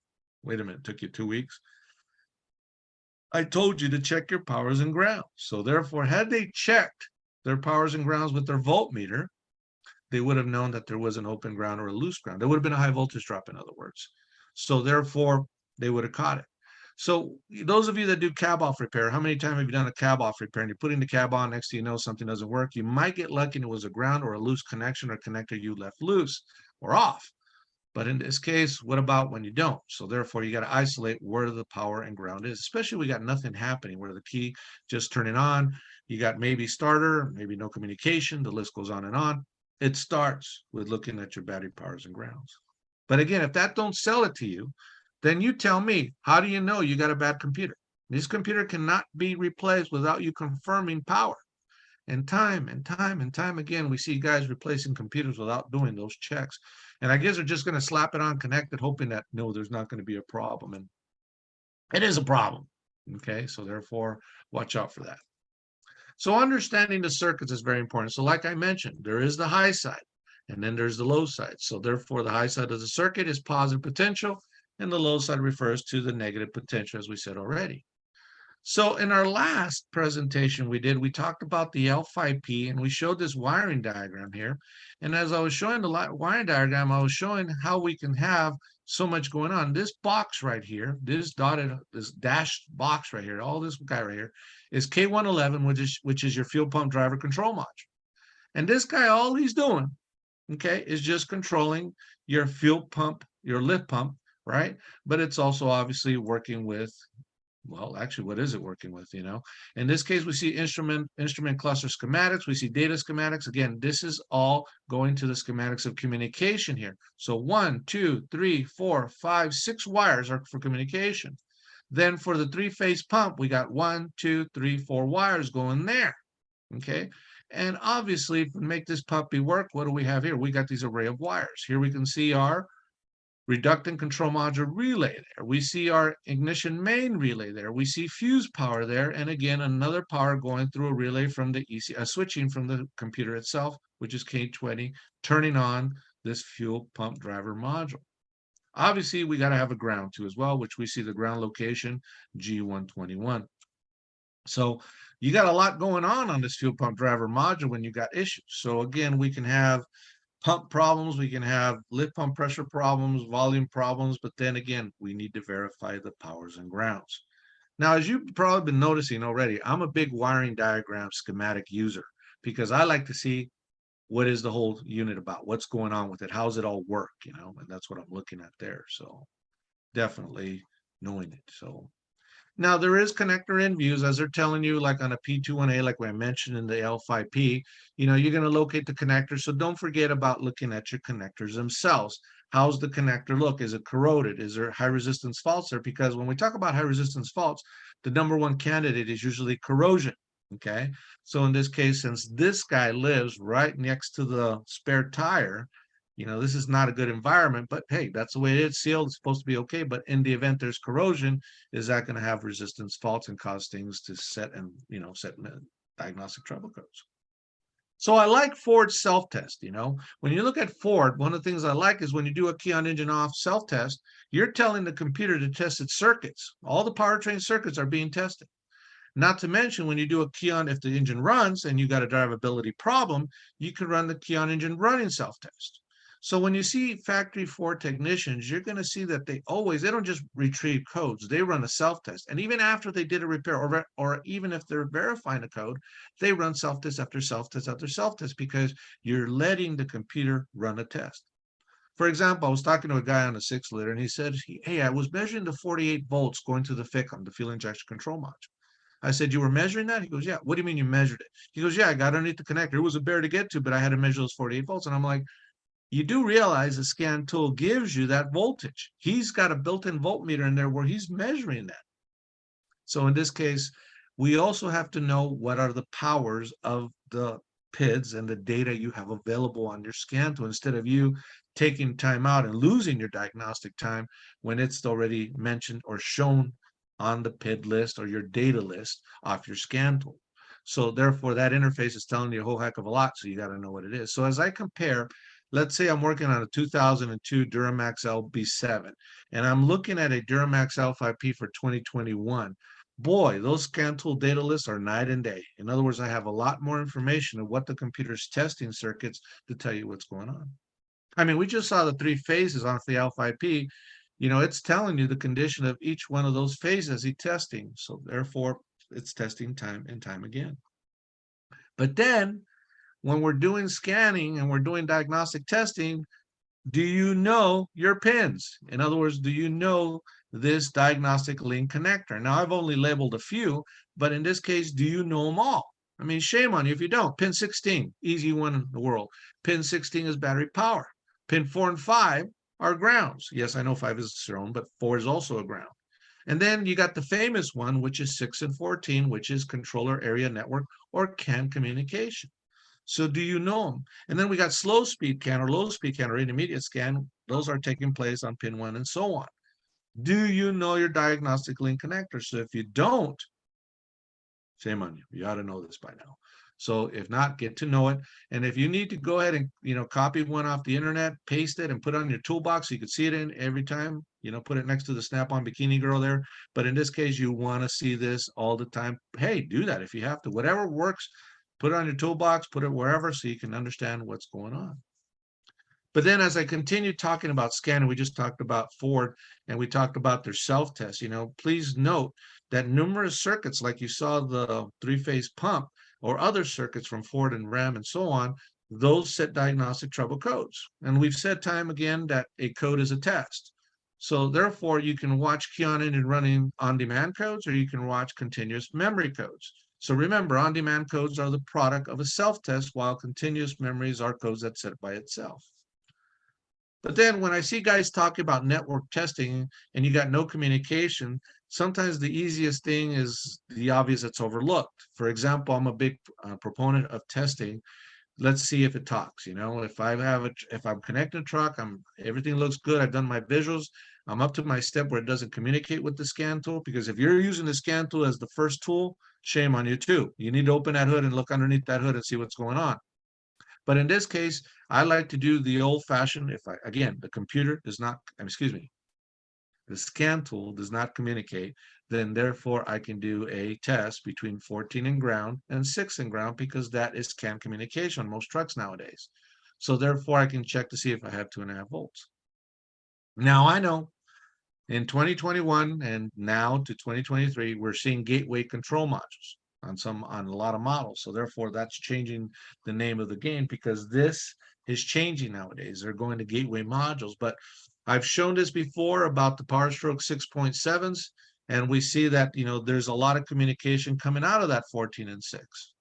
wait a minute, it took you 2 weeks? I told you to check your powers and grounds. So therefore, had they checked their powers and grounds with their voltmeter, they would have known that there was an open ground or a loose ground. There would have been a high voltage drop, in other words. So therefore, they would have caught it. So those of you that do cab off repair, how many times have you done a cab off repair and you're putting the cab on, next thing you know, something doesn't work? You might get lucky and it was a ground or a loose connection or connector you left loose or off. But in this case, what about when you don't? So therefore, you got to isolate where the power and ground is, especially we got nothing happening, where the key just turning on. You got maybe starter, maybe no communication. The list goes on and on. It starts with looking at your battery powers and grounds. But again, if that don't sell it to you, then you tell me, how do you know you got a bad computer? This computer cannot be replaced without you confirming power. And time again, we see guys replacing computers without doing those checks. And I guess they're just going to slap it on connected, hoping that, no, there's not going to be a problem. And it is a problem. Okay, so therefore, watch out for that. So understanding the circuits is very important. So like I mentioned, there is the high side, and then there's the low side. So therefore, the high side of the circuit is positive potential, and the low side refers to the negative potential, as we said already. So in our last presentation we talked about the L5P and we showed this wiring diagram here. And as I was showing the wiring diagram, I was showing how we can have so much going on. This box right here, this dashed box right here, all this guy right here is K111, which is your fuel pump driver control module. And this guy, all he's doing, okay, is just controlling your fuel pump, your lift pump, right? But it's also obviously working with, well, actually, what is it working with, you know? In this case, we see instrument cluster schematics. We see data schematics. Again, this is all going to the schematics of communication here. So 1, 2, 3, 4, 5, 6 wires are for communication. Then for the three-phase pump, we got 1, 2, 3, 4 wires going there, okay? And obviously, to make this puppy work, what do we have here? We got these array of wires. Here we can see our reductant control module relay there. We see our ignition main relay there. We see fuse power there. And again, another power going through a relay from the switching from the computer itself, which is K20, turning on this fuel pump driver module. Obviously, we got to have a ground too as well, which we see the ground location G121. So you got a lot going on this fuel pump driver module when you got issues. So again, we can have pump problems, we can have lift pump pressure problems, volume problems, but then again, we need to verify the powers and grounds. Now, as you've probably been noticing already, I'm a big wiring diagram schematic user because I like to see what is the whole unit about, what's going on with it, how's it all work, you know, and that's what I'm looking at there. So definitely knowing it. So now there is connector in views as they're telling you, like on a P21A, like I mentioned in the L5P, you know, you're going to locate the connector. So don't forget about looking at your connectors themselves. How's the connector look? Is it corroded? Is there high resistance faults there? Because when we talk about high resistance faults, the number one candidate is usually corrosion. Okay. So in this case, since this guy lives right next to the spare tire, you know, this is not a good environment, but hey, that's the way it is sealed. It's supposed to be okay. But in the event there's corrosion, is that going to have resistance faults and cause things to set and, you know, set diagnostic trouble codes? So I like Ford's self-test, you know. When you look at Ford, one of the things I like is when you do a key on engine off self-test, you're telling the computer to test its circuits. All the powertrain circuits are being tested. Not to mention when you do a key on, if the engine runs and you got a drivability problem, you can run the key on engine running self-test. So when you see factory Ford technicians, you're going to see that they don't just retrieve codes, they run a self-test. And even after they did a repair, or even if they're verifying a code, they run self-test after self-test after self-test because you're letting the computer run a test. For example, I was talking to a guy on a 6-liter and he said, hey, I was measuring the 48 volts going to the FICM, the fuel injection control module. I said, you were measuring that? He goes, yeah. What do you mean you measured it? He goes, yeah, I got underneath the connector. It was a bear to get to, but I had to measure those 48 volts. And I'm like, you do realize the scan tool gives you that voltage. He's got a built-in voltmeter in there where he's measuring that. So in this case, we also have to know what are the powers of the PIDs and the data you have available on your scan tool instead of you taking time out and losing your diagnostic time when it's already mentioned or shown on the PID list or your data list off your scan tool. So therefore, that interface is telling you a whole heck of a lot, so you got to know what it is. So as I compare, let's say I'm working on a 2002 Duramax LB7, and I'm looking at a Duramax L5P for 2021. Boy, those scan tool data lists are night and day. In other words, I have a lot more information of what the computer's testing circuits to tell you what's going on. I mean, we just saw the 3 phases off the L5P. You know, it's telling you the condition of each one of those phases he's testing. So therefore, it's testing time and time again. But then when we're doing scanning and we're doing diagnostic testing, do you know your pins? In other words, do you know this diagnostic link connector? Now, I've only labeled a few, but in this case, do you know them all? I mean, shame on you if you don't. Pin 16, easy one in the world. Pin 16 is battery power. Pin 4 and 5 are grounds. Yes, I know 5 is shown, but 4 is also a ground. And then you got the famous one, which is 6 and 14, which is controller area network or CAN communication. So do you know them? And then we got slow speed CAN or low speed CAN or intermediate scan. Those are taking place on pin 1 and so on. Do you know your diagnostic link connector? So if you don't, shame on you. You ought to know this by now. So if not, get to know it. And if you need to go ahead and, copy one off the internet, paste it and put it on your toolbox so you can see it in every time, put it next to the Snap-on bikini girl there. But in this case, you want to see this all the time. Hey, do that if you have to. Whatever works, put it on your toolbox, put it wherever so you can understand what's going on. But then as I continue talking about scanning, we just talked about Ford and we talked about their self-test. Please note that numerous circuits, like you saw the three-phase pump or other circuits from Ford and RAM and so on, those set diagnostic trouble codes. And we've said time again that a code is a test. So therefore, you can watch Keon Engine running on-demand codes, or you can watch continuous memory codes. So remember, on-demand codes are the product of a self-test, while continuous memories are codes that set by itself. But then when I see guys talking about network testing and you got no communication, sometimes the easiest thing is the obvious that's overlooked. For example, I'm a big proponent of testing. Let's see if it talks. If I'm connecting a truck, everything looks good. I've done my visuals. I'm up to my step where it doesn't communicate with the scan tool, because if you're using the scan tool as the first tool, shame on you too. You need to open that hood and look underneath that hood and see what's going on. But in this case, I like to do the old-fashioned, the computer does not, the scan tool does not communicate, then therefore I can do a test between 14 and ground and 6 and ground, because that is CAN communication on most trucks nowadays. So therefore I can check to see if I have 2.5 volts. Now I know in 2021 and now to 2023, we're seeing gateway control modules on a lot of models. So therefore that's changing the name of the game, because this is changing nowadays. They're going to gateway modules. But I've shown this before about the Powerstroke 6.7s, and we see that there's a lot of communication coming out of that 14 and 6.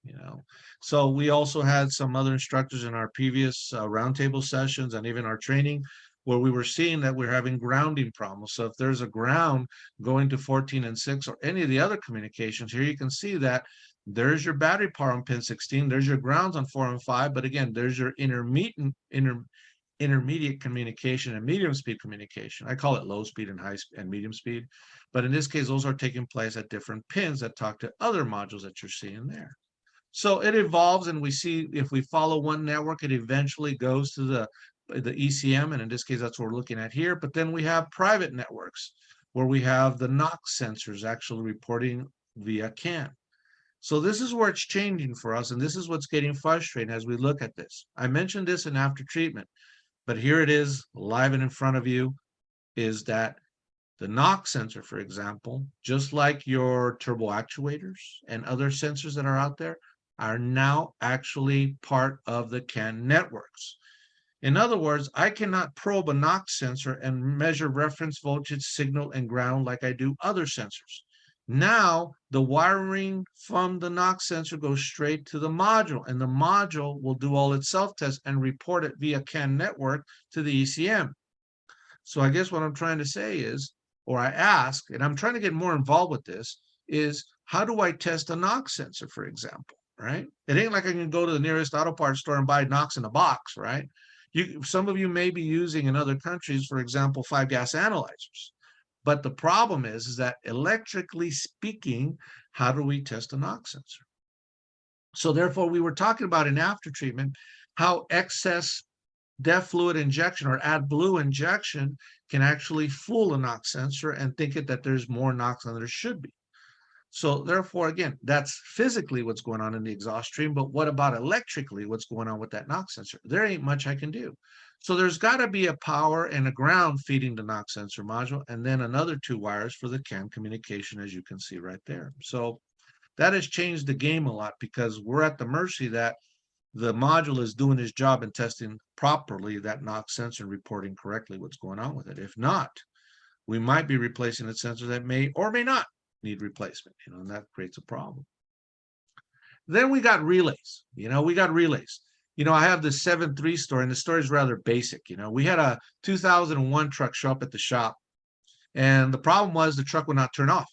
So we also had some other instructors in our previous roundtable sessions and even our training where we were seeing that we're having grounding problems. So if there's a ground going to 14 and 6 or any of the other communications, here you can see that there's your battery power on pin 16, there's your grounds on 4 and 5, but again, there's your intermediate communication and medium speed communication. I call it low speed and high and medium speed, but in this case, those are taking place at different pins that talk to other modules that you're seeing there. So it evolves, and we see if we follow one network, it eventually goes to the ECM, and in this case, that's what we're looking at here. But then we have private networks where we have the NOx sensors actually reporting via CAN. So this is where it's changing for us, and this is what's getting frustrating as we look at this. I mentioned this in after treatment, but here it is live and in front of you, is that the NOx sensor, for example, just like your turbo actuators and other sensors that are out there, are now actually part of the CAN networks. In other words, I cannot probe a NOx sensor and measure reference voltage, signal, and ground like I do other sensors. Now, the wiring from the NOx sensor goes straight to the module, and the module will do all its self-tests and report it via CAN network to the ECM. So I guess what I'm trying to say is, or I ask, and I'm trying to get more involved with this, is how do I test a NOx sensor, for example, right? It ain't like I can go to the nearest auto parts store and buy NOx in a box, right? Some of you may be using in other countries, for example, 5-gas analyzers. But the problem is that electrically speaking, how do we test a NOx sensor? So therefore, we were talking about in after treatment, how excess DEF fluid injection or AdBlue injection can actually fool a NOx sensor and think that there's more NOx than there should be. So therefore, again, that's physically what's going on in the exhaust stream, but what about electrically what's going on with that NOx sensor? There ain't much I can do. So there's got to be a power and a ground feeding the NOx sensor module, and then another 2 wires for the CAN communication, as you can see right there. So that has changed the game a lot, because we're at the mercy that the module is doing its job and testing properly that NOx sensor and reporting correctly what's going on with it. If not, we might be replacing a sensor that may or may not need replacement, and that creates a problem. Then we got relays. I have the 7.3 story, and the story is rather basic. We had a 2001 truck show up at the shop, and the problem was the truck would not turn off.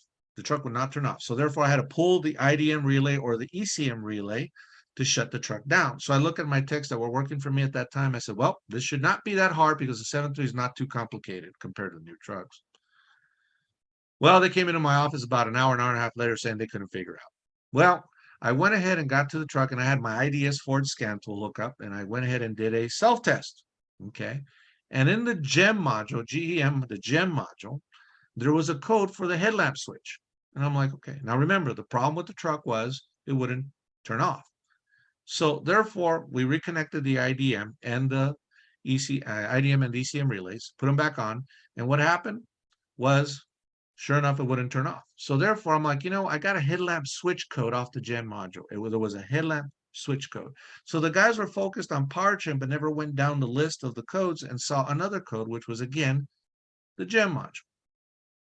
So therefore I had to pull the IDM relay or the ECM relay to shut the truck down. So I look at my techs that were working for me at that time. I said, well, this should not be that hard, because the 7.3 is not too complicated compared to the new trucks. Well, they came into my office about an hour and a half later saying they couldn't figure out. Well, I went ahead and got to the truck, and I had my IDS Ford scan tool hook up, and I went ahead and did a self-test. Okay. And in the GEM module, GEM, the GEM module, there was a code for the headlamp switch. And I'm like, okay. Now remember, the problem with the truck was it wouldn't turn off. So therefore, we reconnected the IDM and the IDM and ECM relays, put them back on. And what happened was, sure enough, it wouldn't turn off. So therefore, I'm like, I got a headlamp switch code off the GEM module. There was a headlamp switch code. So the guys were focused on power trim, but never went down the list of the codes and saw another code, which was, again, the GEM module.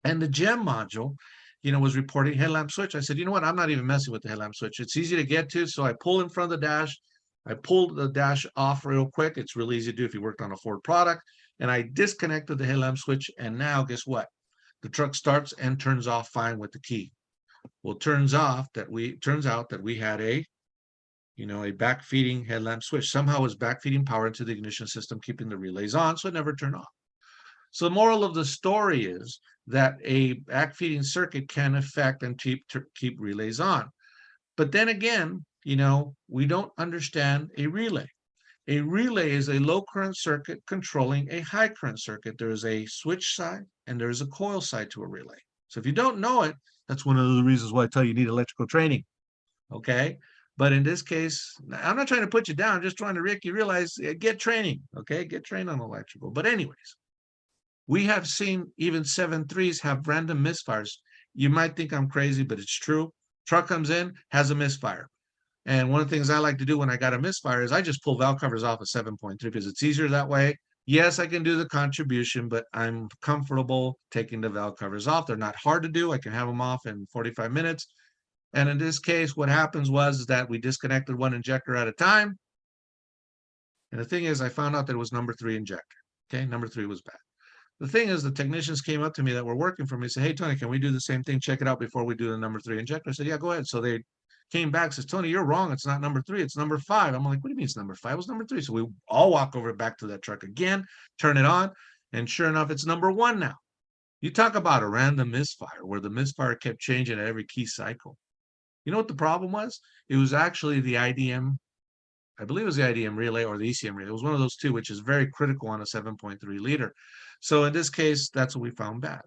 And the GEM module, was reporting headlamp switch. I said, you know what? I'm not even messing with the headlamp switch. It's easy to get to. So I pull in front of the dash. I pulled the dash off real quick. It's really easy to do if you worked on a Ford product. And I disconnected the headlamp switch. And now guess what? The truck starts and turns off fine with the key. Well, it turns out that we had a backfeeding headlamp switch. Somehow it's backfeeding power into the ignition system, keeping the relays on, so it never turned off. So the moral of the story is that a backfeeding circuit can affect and keep relays on. But then again, we don't understand a relay. A relay is a low current circuit controlling a high current circuit. There's a switch side and there's a coil side to a relay. So if you don't know it, that's one of the reasons why I tell you need electrical training. Okay. But in this case, I'm not trying to put you down. I'm just trying to make you realize, get training. Okay. Get trained on electrical. But anyways, we have seen even 7.3s have random misfires. You might think I'm crazy, but it's true. Truck comes in, has a misfire. And one of the things I like to do when I got a misfire is I just pull valve covers off of 7.3 because it's easier that way. Yes, I can do the contribution, but I'm comfortable taking the valve covers off. They're not hard to do. I can have them off in 45 minutes. And in this case, what happens was that we disconnected one injector at a time. And the thing is, I found out that it was number 3 injector. Okay, number 3 was bad. The thing is, the technicians came up to me that were working for me and said, hey, Tony, can we do the same thing? Check it out before we do the number 3 injector. I said, yeah, go ahead. So they came back, says, Tony, you're wrong. It's not number 3. It's number 5. I'm like, what do you mean it's number 5? It was number 3. So we all walk over back to that truck again, turn it on. And sure enough, it's number 1 now. You talk about a random misfire where the misfire kept changing at every key cycle. You know what the problem was? It was actually the IDM. I believe it was the IDM relay or the ECM relay. It was one of those two, which is very critical on a 7.3 liter. So in this case, that's what we found bad.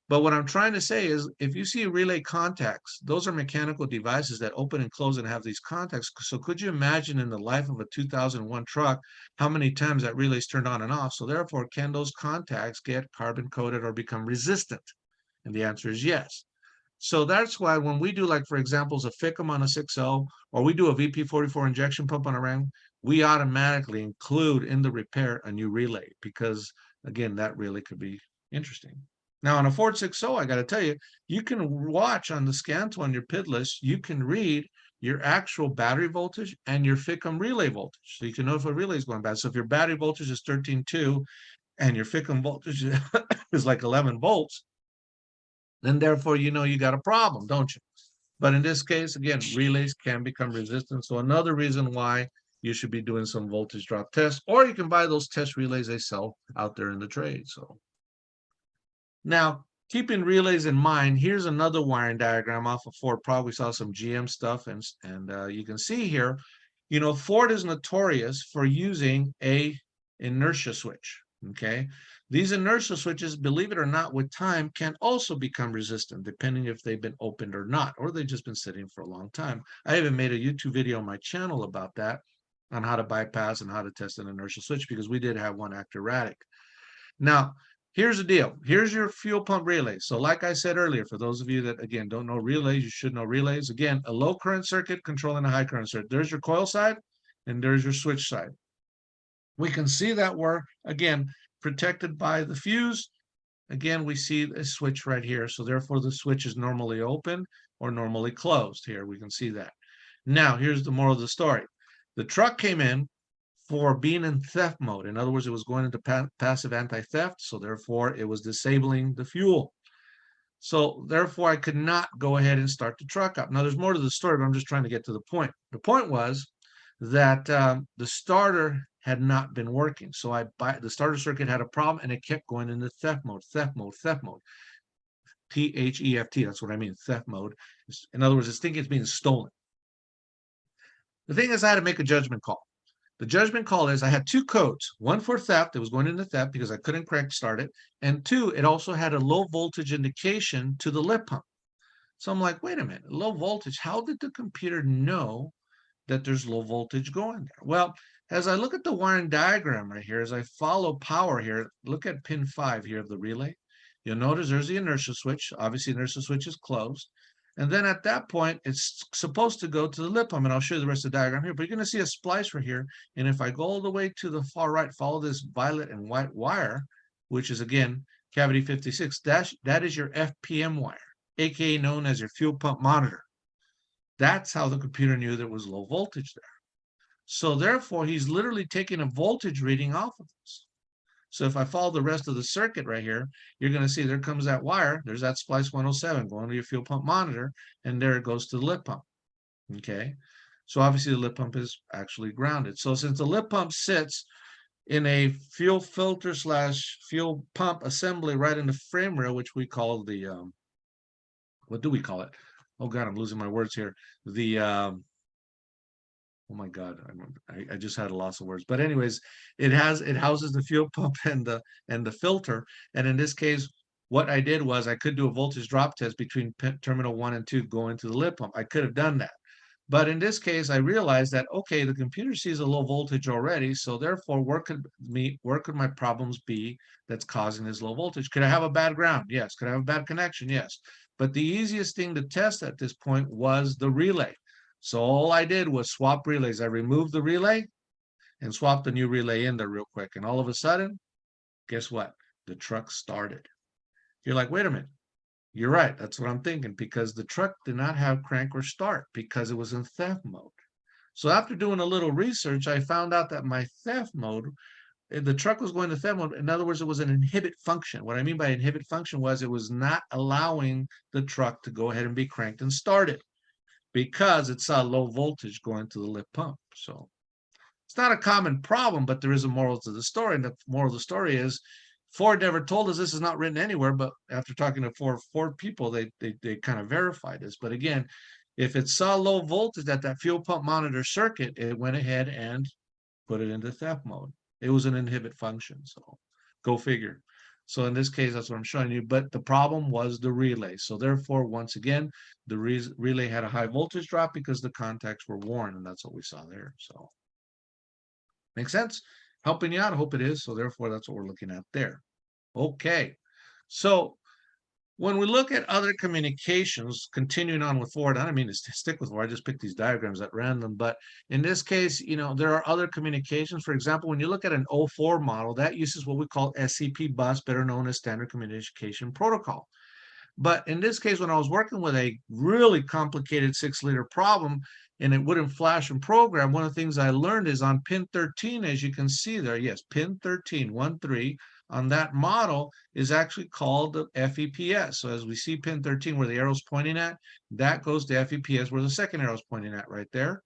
But what I'm trying to say is, if you see relay contacts, those are mechanical devices that open and close and have these contacts. So could you imagine in the life of a 2001 truck, how many times that relay's turned on and off? So therefore, can those contacts get carbon coated or become resistant? And the answer is yes. So that's why when we do, like, for examples, a FICM on a 6.0, or we do a VP44 injection pump on a RAM, we automatically include in the repair a new relay because, again, that relay could be interesting. Now, on a Ford 6.0, I got to tell you, you can watch on the scan tool on your PID list, you can read your actual battery voltage and your FICM relay voltage. So you can know if a relay is going bad. So if your battery voltage is 13.2 and your FICM voltage is like 11 volts, then therefore, you got a problem, don't you? But in this case, again, relays can become resistant. So another reason why you should be doing some voltage drop tests, or you can buy those test relays they sell out there in the trade. So now, keeping relays in mind, here's another wiring diagram off of Ford. Probably saw some GM stuff, and you can see here, Ford is notorious for using a inertia switch. Okay, these inertia switches, believe it or not, with time can also become resistant, depending if they've been opened or not, or they've just been sitting for a long time. I even made a YouTube video on my channel about that, on how to bypass and how to test an inertia switch, because we did have one act erratic. Now, here's the deal. Here's your fuel pump relay. So like I said earlier, for those of you that, again, don't know relays, you should know relays. Again, a low current circuit controlling a high current circuit. There's your coil side, and there's your switch side. We can see that we're, again, protected by the fuse. Again, we see a switch right here. So therefore, the switch is normally open or normally closed here. We can see that. Now, here's the moral of the story. The truck came in for being in theft mode. In other words, it was going into passive anti-theft. So therefore, it was disabling the fuel. So therefore, I could not go ahead and start the truck up. Now, there's more to the story, but I'm just trying to get to the point. The point was that the starter had not been working. So the starter circuit had a problem, and it kept going into theft mode, theft mode, theft mode. THEFT, that's what I mean, theft mode. In other words, it's thinking it's being stolen. The thing is, I had to make a judgment call. The judgment call is I had two codes, one for theft, it was going into theft because I couldn't correct start it, and two, it also had a low voltage indication to the lip pump. So I'm like, wait a minute, low voltage, how did the computer know that there's low voltage going there? Well, as I look at the wiring diagram right here, as I follow power here, look at pin 5 here of the relay. You'll notice there's the inertia switch. Obviously, the inertia switch is closed. And then at that point, it's supposed to go to the lip pump, and I'll show you the rest of the diagram here, but you're going to see a splice right here. And if I go all the way to the far right, follow this violet and white wire, which is, again, cavity 56, that is your FPM wire, aka known as your fuel pump monitor. That's how the computer knew there was low voltage there. So therefore, he's literally taking a voltage reading off of this. So if I follow the rest of the circuit right here, you're going to see there comes that wire. There's that splice 107 going to your fuel pump monitor, and there it goes to the lip pump. Okay. So obviously the lip pump is actually grounded. So since the lip pump sits in a fuel filter / fuel pump assembly right in the frame rail, which we call the, what do we call it? Oh God, I'm losing my words here. The, oh my God, I just had a loss of words. But anyways, it houses the fuel pump and the filter. And in this case, what I did was I could do a voltage drop test between terminal 1 and 2 going to the lip pump. I could have done that. But in this case, I realized that, okay, the computer sees a low voltage already. So therefore, where could my problems be that's causing this low voltage? Could I have a bad ground? Yes. Could I have a bad connection? Yes. But the easiest thing to test at this point was the relay. So all I did was swap relays. I removed the relay and swapped the new relay in there real quick. And all of a sudden, guess what? The truck started. You're like, wait a minute. You're right. That's what I'm thinking, because the truck did not have crank or start because it was in theft mode. So after doing a little research, I found out that my theft mode, the truck was going to theft mode. In other words, it was an inhibit function. What I mean by inhibit function was it was not allowing the truck to go ahead and be cranked and started because it saw low voltage going to the lip pump. So it's not a common problem, but there is a moral to the story. And the moral of the story is Ford never told us, this is not written anywhere, but after talking to Ford people, they kind of verified this. But again, if it saw low voltage at that fuel pump monitor circuit, it went ahead and put it into theft mode. It was an inhibit function. So go figure. So in this case, that's what I'm showing you. But the problem was the relay. So therefore, once again, the relay had a high voltage drop because the contacts were worn, and that's what we saw there. So make sense? Helping you out? I hope it is. So therefore, that's what we're looking at there. Okay. So when we look at other communications, continuing on with Ford, I don't mean to stick with Ford, I just picked these diagrams at random, but in this case, there are other communications. For example, when you look at an 04 model, that uses what we call SCP bus, better known as Standard Communication Protocol. But in this case, when I was working with a really complicated 6-liter problem and it wouldn't flash and program, one of the things I learned is on pin 13, as you can see there, yes, pin 13, 1-3, on that model is actually called the FEPS. So as we see pin 13 where the arrow's pointing at, that goes to FEPS where the second arrow's pointing at right there.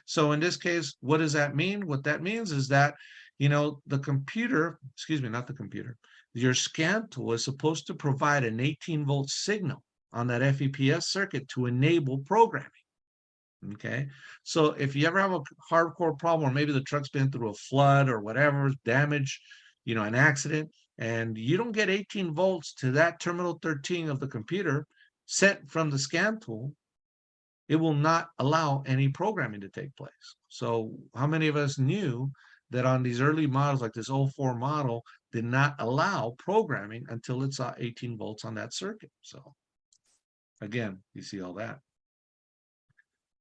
So in this case, what does that mean? What that means is that, the computer, excuse me, not the computer, your scan tool is supposed to provide an 18-volt signal on that FEPS circuit to enable programming. Okay, so if you ever have a hardcore problem, or maybe the truck's been through a flood or whatever, damage, an accident, and you don't get 18 volts to that terminal 13 of the computer sent from the scan tool, it will not allow any programming to take place. So how many of us knew that on these early models, like this 04 model, did not allow programming until it saw 18 volts on that circuit? So again, you see all that.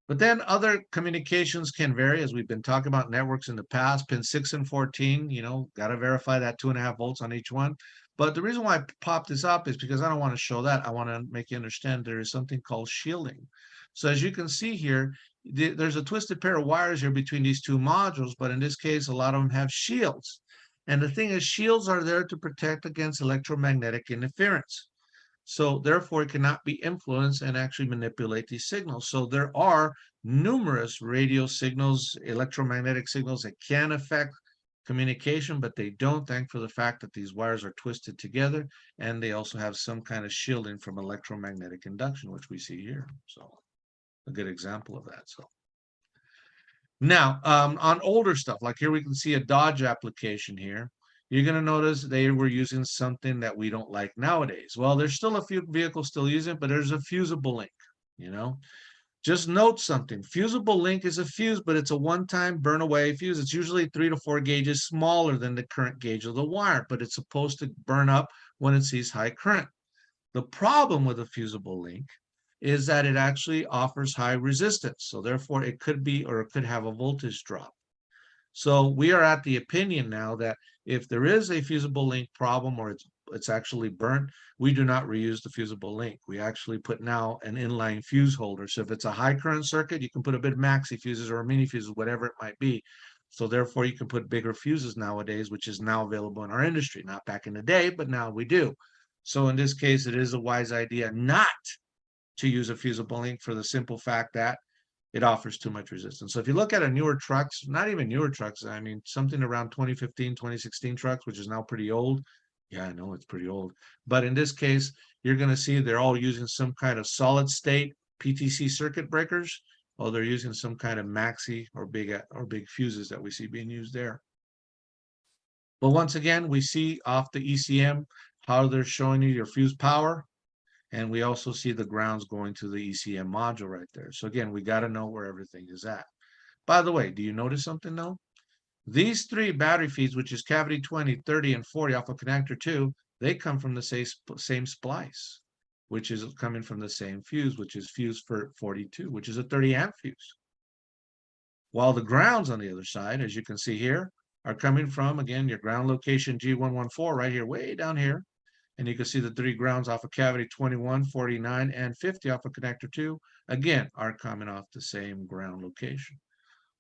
But then other communications can vary, as we've been talking about networks in the past. Pin 6 and 14, got to verify that 2.5 volts on each one. But the reason why I popped this up is because I don't want to show that. I want to make you understand there is something called shielding. So as you can see here, there's a twisted pair of wires here between these two modules, but in this case, a lot of them have shields. And the thing is, shields are there to protect against electromagnetic interference. So therefore, it cannot be influenced and actually manipulate these signals. So there are numerous radio signals, electromagnetic signals that can affect communication, but they don't, thanks for the fact that these wires are twisted together, and they also have some kind of shielding from electromagnetic induction, which we see here. So a good example of that. So Now, on older stuff, like here we can see a Dodge application here. You're going to notice they were using something that we don't like nowadays. Well, there's still a few vehicles still using it, but there's a fusible link, you know. Just note something. Fusible link is a fuse, but it's a one-time burn away fuse. It's usually 3 to 4 gauges smaller than the current gauge of the wire, but it's supposed to burn up when it sees high current. The problem with a fusible link is that it actually offers high resistance. So therefore it could be, or it could have a voltage drop. So we are at the opinion now that if there is a fusible link problem or it's actually burnt, we do not reuse the fusible link. We actually put now an inline fuse holder. So if it's a high current circuit, you can put a bit of maxi fuses or mini fuses, whatever it might be. So therefore you can put bigger fuses nowadays, which is now available in our industry. Not back in the day, but now we do. So in this case, it is a wise idea not to use a fusible link for the simple fact that it offers too much resistance. So if you look at a newer trucks, not even newer trucks, I mean, something around 2015, 2016 trucks, which is now pretty old. Yeah, I know it's pretty old. But in this case, you're going to see they're all using some kind of solid state PTC circuit breakers, or they're using some kind of maxi or big fuses that we see being used there. But once again, we see off the ECM how they're showing you your fuse power. And we also see the grounds going to the ECM module right there. So again, we got to know where everything is at. By the way, do you notice something though? These three battery feeds, which is cavity 20, 30, and 40 off of connector 2, they come from the same splice, which is coming from the same fuse, which is fuse for 42, which is a 30 amp fuse. While the grounds on the other side, as you can see here, are coming from, again, your ground location G114 right here, way down here. And you can see the three grounds off of cavity 21, 49, and 50 off of connector 2, again, are coming off the same ground location.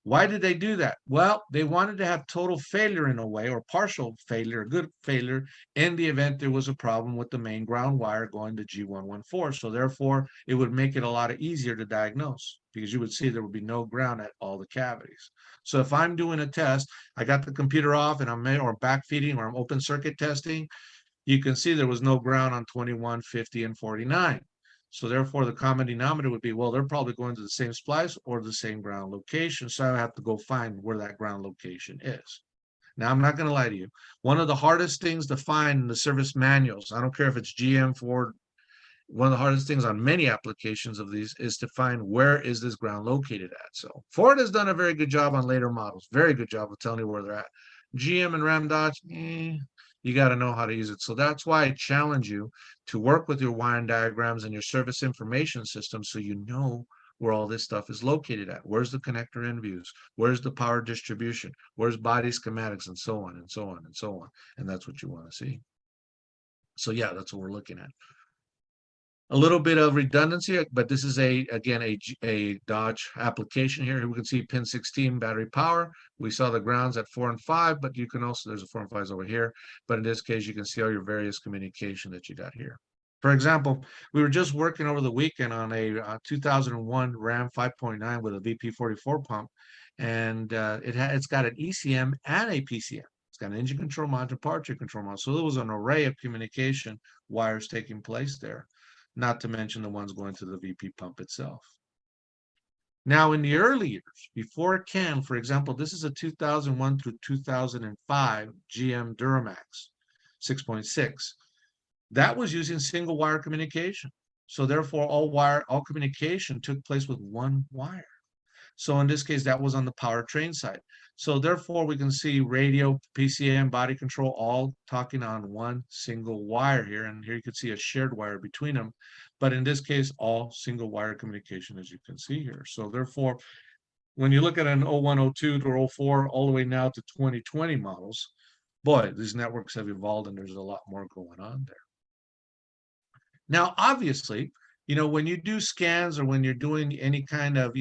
Why did they do that? Well, they wanted to have total failure in a way, or partial failure, good failure, in the event there was a problem with the main ground wire going to G114. So therefore, it would make it a lot easier to diagnose because you would see there would be no ground at all the cavities. So if I'm doing a test, I got the computer off and I'm backfeeding or I'm open circuit testing, you can see there was no ground on 21, 50, and 49. So therefore, the common denominator would be, well, they're probably going to the same splice or the same ground location. So I have to go find where that ground location is. Now, I'm not going to lie to you. One of the hardest things to find in the service manuals, I don't care if it's GM, Ford, one of the hardest things on many applications of these is to find where is this ground located at. So Ford has done a very good job on later models, very good job of telling you where they're at. GM and Ram Dodge, you got to know how to use it. So that's why I challenge you to work with your wiring diagrams and your service information system so you know where all this stuff is located at. Where's the connector in views? Where's the power distribution? Where's body schematics and so on and so on and so on. And that's what you want to see. So yeah, that's what we're looking at. A little bit of redundancy, but this is again a Dodge application here. We can see pin 16 battery power. We saw the grounds at 4 and 5, but you can also, there's a 4 and 5 over here. But in this case, you can see all your various communication that you got here. For example, we were just working over the weekend on a 2001 Ram 5.9 with a VP44 pump, and it's got an ECM and a PCM. It's got an engine control module, power control module. So there was an array of communication wires taking place there, not to mention the ones going to the VP pump itself. Now, in the early years, before CAN, for example, this is a 2001 through 2005 GM Duramax 6.6. That was using single wire communication. So therefore, all communication took place with one wire. So in this case, that was on the powertrain side. So therefore, we can see radio, PCM, body control, all talking on one single wire here. And here you can see a shared wire between them. But in this case, all single wire communication, as you can see here. So therefore, when you look at an 01, 02 to 04, all the way now to 2020 models, boy, these networks have evolved and there's a lot more going on there. Now, obviously, when you do scans or when you're doing any kind of,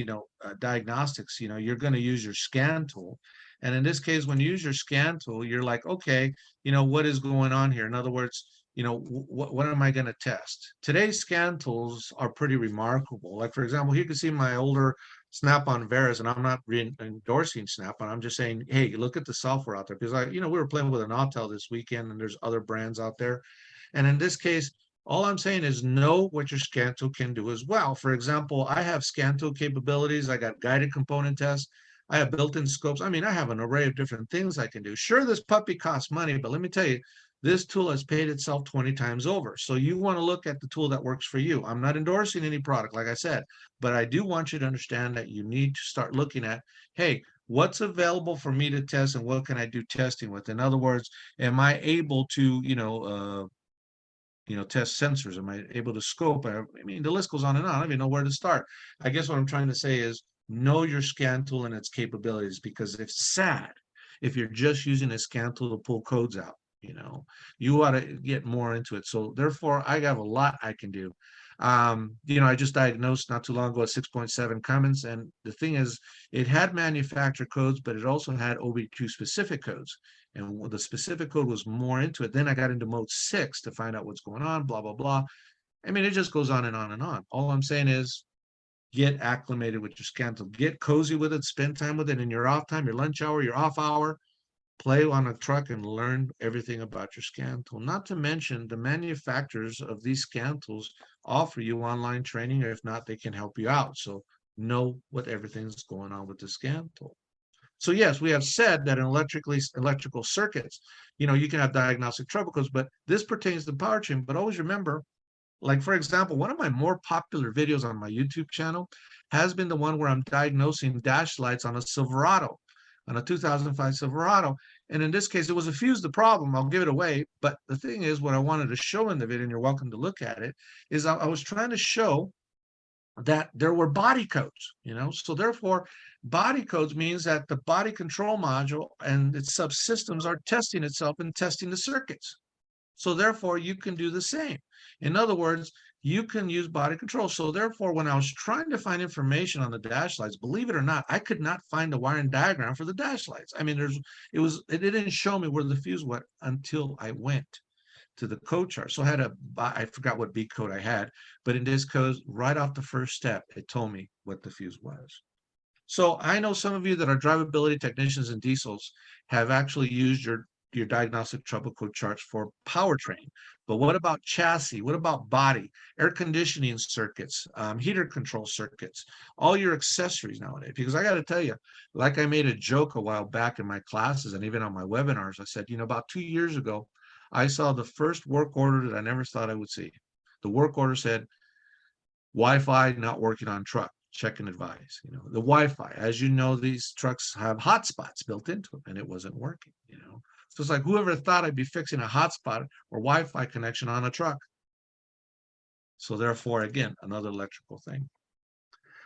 diagnostics, you're going to use your scan tool. And in this case, when you use your scan tool, you're like, okay, what is going on here? In other words, what am I going to test? Today's scan tools are pretty remarkable. Like, for example, you can see my older Snap-on Veras, and I'm not endorsing Snap-on. I'm just saying, hey, look at the software out there. Because we were playing with an Autel this weekend, and there's other brands out there. And in this case, all I'm saying is know what your scan tool can do as well. For example, I have scan tool capabilities. I got guided component tests. I have built-in scopes. I mean, I have an array of different things I can do. Sure, this puppy costs money, but let me tell you, this tool has paid itself 20 times over. So you want to look at the tool that works for you. I'm not endorsing any product, like I said, but I do want you to understand that you need to start looking at, hey, what's available for me to test and what can I do testing with? In other words, am I able to, test sensors? Am I able to scope? I mean, the list goes on and on. I don't even know where to start. I guess what I'm trying to say is know your scan tool and its capabilities, because it's sad if you're just using a scan tool to pull codes out. You ought to get more into it. So therefore, I have a lot I can do. I just diagnosed not too long ago a 6.7 Cummins, and the thing is, it had manufacturer codes, but it also had OB2 specific codes. And the specific code was more into it. Then I got into mode 6 to find out what's going on, blah, blah, blah. I mean, it just goes on and on and on. All I'm saying is get acclimated with your scan tool, get cozy with it, spend time with it in your off time, your lunch hour, your off hour, play on a truck and learn everything about your scan tool. Not to mention the manufacturers of these scan tools offer you online training, or if not, they can help you out. So know what everything's going on with the scan tool. So yes, we have said that in electrical circuits, you can have diagnostic trouble codes, but this pertains to powertrain. But always remember, like for example, one of my more popular videos on my YouTube channel has been the one where I'm diagnosing dash lights on a Silverado, on a 2005 Silverado. And in this case, it was a fuse the problem. I'll give it away. But the thing is, what I wanted to show in the video, and you're welcome to look at it, is I was trying to show that there were body codes, so therefore body codes means that the body control module and its subsystems are testing itself and testing the circuits. So therefore you can do the same. In other words, you can use body control. So therefore, when I was trying to find information on the dash lights, believe it or not, I could not find a wiring diagram for the dash lights. I mean, it didn't show me where the fuse went until I went to the code chart. So I forgot what B code I had, but in this code, right off the first step, it told me what the fuse was. So I know some of you that are drivability technicians in diesels have actually used your diagnostic trouble code charts for powertrain. But what about chassis? What about body, air conditioning circuits, heater control circuits, all your accessories nowadays? Because I got to tell you, like I made a joke a while back in my classes and even on my webinars, I said, about 2 years ago, I saw the first work order that I never thought I would see. The work order said, Wi-Fi not working on truck, check and advise. The Wi-Fi, as you know, these trucks have hotspots built into them, and it wasn't working. So it's like, whoever thought I'd be fixing a hotspot or Wi-Fi connection on a truck? So therefore, again, another electrical thing.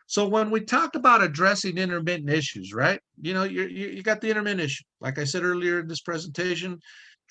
So when we talk about addressing intermittent issues, right? You got the intermittent issue. Like I said earlier in this presentation,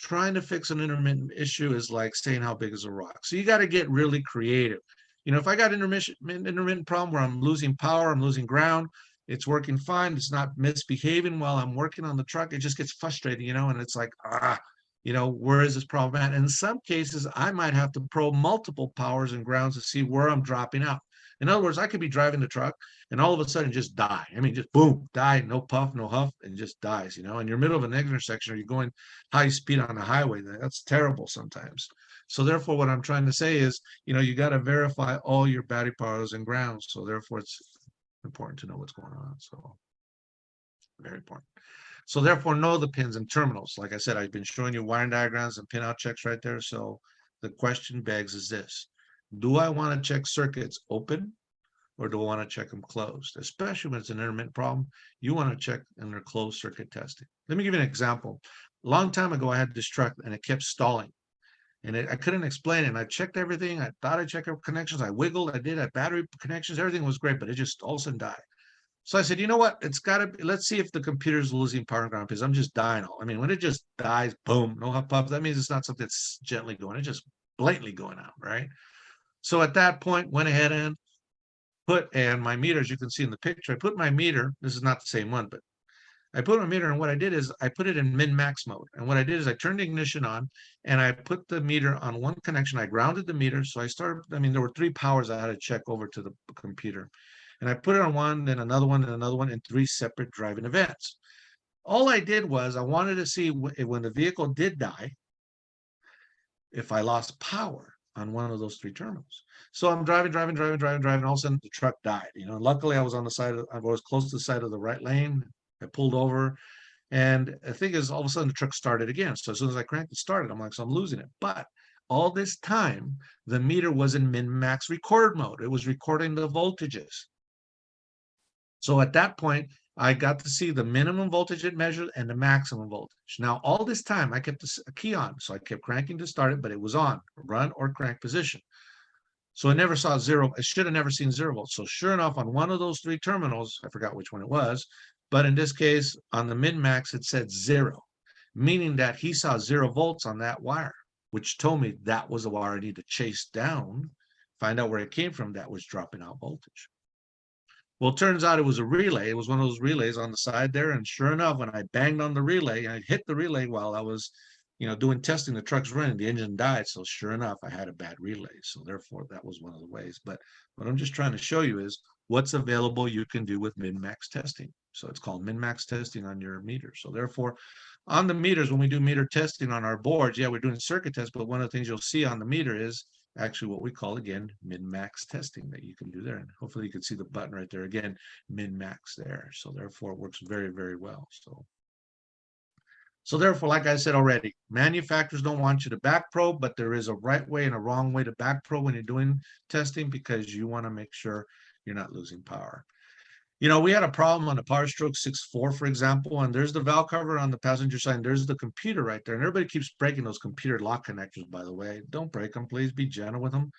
trying to fix an intermittent issue is like saying how big is a rock. So you got to get really creative. If I got intermittent problem where I'm losing power, I'm losing ground, it's working fine, it's not misbehaving while I'm working on the truck, it just gets frustrating, and it's like, where is this problem at? In some cases, I might have to probe multiple powers and grounds to see where I'm dropping out. In other words, I could be driving the truck and all of a sudden just die. I mean, just boom, die, no puff, no huff, and just dies, and you're in the middle of an intersection or you're going high speed on the highway. That's terrible sometimes. So therefore, what I'm trying to say is, you got to verify all your battery powers and grounds. So therefore, it's important to know what's going on. So very important. So therefore, know the pins and terminals. Like I said, I've been showing you wiring diagrams and pinout checks right there. So the question begs is this: do I want to check circuits open, or do I want to check them closed? Especially when it's an intermittent problem, you want to check in their closed circuit testing. Let me give you an example. A long time ago, I had this truck and it kept stalling. And I couldn't explain it. And I checked everything. I thought I checked connections. I wiggled. I did. I battery connections. Everything was great, but it just all of a sudden died. So I said, you know what? It's got to. Let's see if the computer's losing power and ground, because I'm just dying. I mean, when it just dies, boom, no hop up. That means it's not something that's gently going. It's just blatantly going out, right? So at that point, went ahead and and my meter, as you can see in the picture, I put my meter. This is not the same one, but I put my meter, and what I did is I put it in min-max mode. And what I did is I turned the ignition on and I put the meter on one connection. I grounded the meter. So there were 3 powers I had to check over to the computer. And I put it on one, then another one, and another one in 3 separate driving events. All I did was I wanted to see when the vehicle did die, if I lost power on one of those 3 terminals. So I'm driving, and all of a sudden the truck died. Luckily I was on the side I was close to the side of the right lane. I pulled over, and the thing is, all of a sudden the truck started again. So as soon as I cranked it, started. I'm like, so I'm losing it. But all this time, the meter was in min-max record mode. It was recording the voltages. So at that point, I got to see the minimum voltage it measured and the maximum voltage. Now, all this time, I kept a key on. So I kept cranking to start it, but it was on, run or crank position. So I never saw zero. I should have never seen 0 volts. So sure enough, on one of those 3 terminals, I forgot which one it was, but in this case, on the min-max, it said 0, meaning that he saw 0 volts on that wire, which told me that was the wire I need to chase down, find out where it came from that was dropping out voltage. Well, it turns out it was a relay. It was one of those relays on the side there. And sure enough, when I banged on the relay, I hit the relay while I was, doing testing, the truck's running, the engine died. So sure enough, I had a bad relay. So therefore, that was one of the ways. But what I'm just trying to show you is what's available you can do with min-max testing. So it's called min-max testing on your meter. So therefore, on the meters, when we do meter testing on our boards, yeah, we're doing circuit tests, but one of the things you'll see on the meter is actually what we call, again, min-max testing that you can do there. And hopefully you can see the button right there again, min-max there. So therefore it works very, very well. So therefore, like I said already, manufacturers don't want you to back probe, but there is a right way and a wrong way to back probe when you're doing testing, because you want to make sure you're not losing power. We had a problem on the Powerstroke 6.4, for example, and there's the valve cover on the passenger side, and there's the computer right there. And everybody keeps breaking those computer lock connectors, by the way. Don't break them, please. Be gentle with them.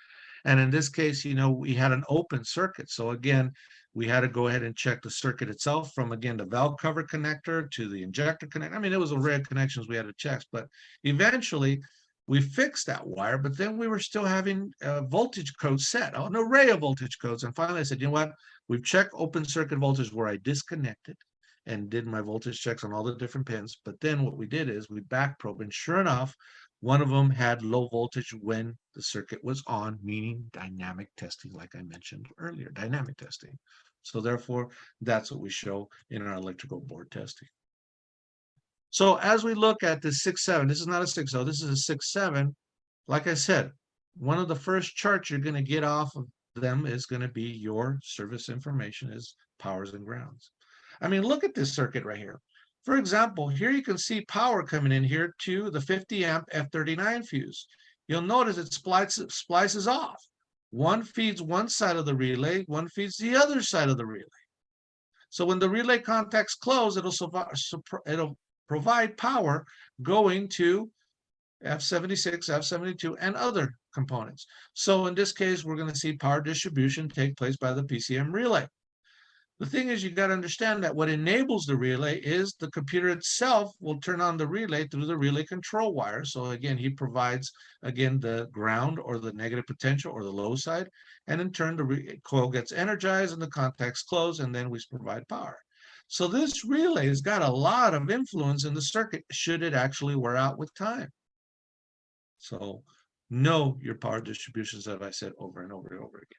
And in this case, we had an open circuit. So again, we had to go ahead and check the circuit itself from, again, the valve cover connector to the injector connector. I mean, it was a array of connections we had to check, but eventually we fixed that wire, but then we were still having voltage codes set, an array of voltage codes. And finally I said, you know what? We've checked open circuit voltage where I disconnected and did my voltage checks on all the different pins. But then what we did is we back probe, and sure enough, one of them had low voltage when the circuit was on, meaning dynamic testing, like I mentioned earlier, dynamic testing. So therefore, that's what we show in our electrical board testing. So as we look at the 6.7, this is not a 6.0, this is a 6.7. Like I said, one of the first charts you're going to get off of them is going to be your service information, is powers and grounds. I mean, look at this circuit right here. For example, here you can see power coming in here to the 50 amp F39 fuse. You'll notice it splices off. One feeds one side of the relay, one feeds the other side of the relay. So when the relay contacts close, it'll provide power going to F76, F72, and other components. So in this case, we're going to see power distribution take place by the PCM relay. The thing is, you got to understand that what enables the relay is the computer itself will turn on the relay through the relay control wire. So again, he provides, again, the ground or the negative potential or the low side. And in turn, the coil gets energized and the contacts close, and then we provide power. So this relay has got a lot of influence in the circuit should it actually wear out with time. So know your power distributions, that I said over and over and over again.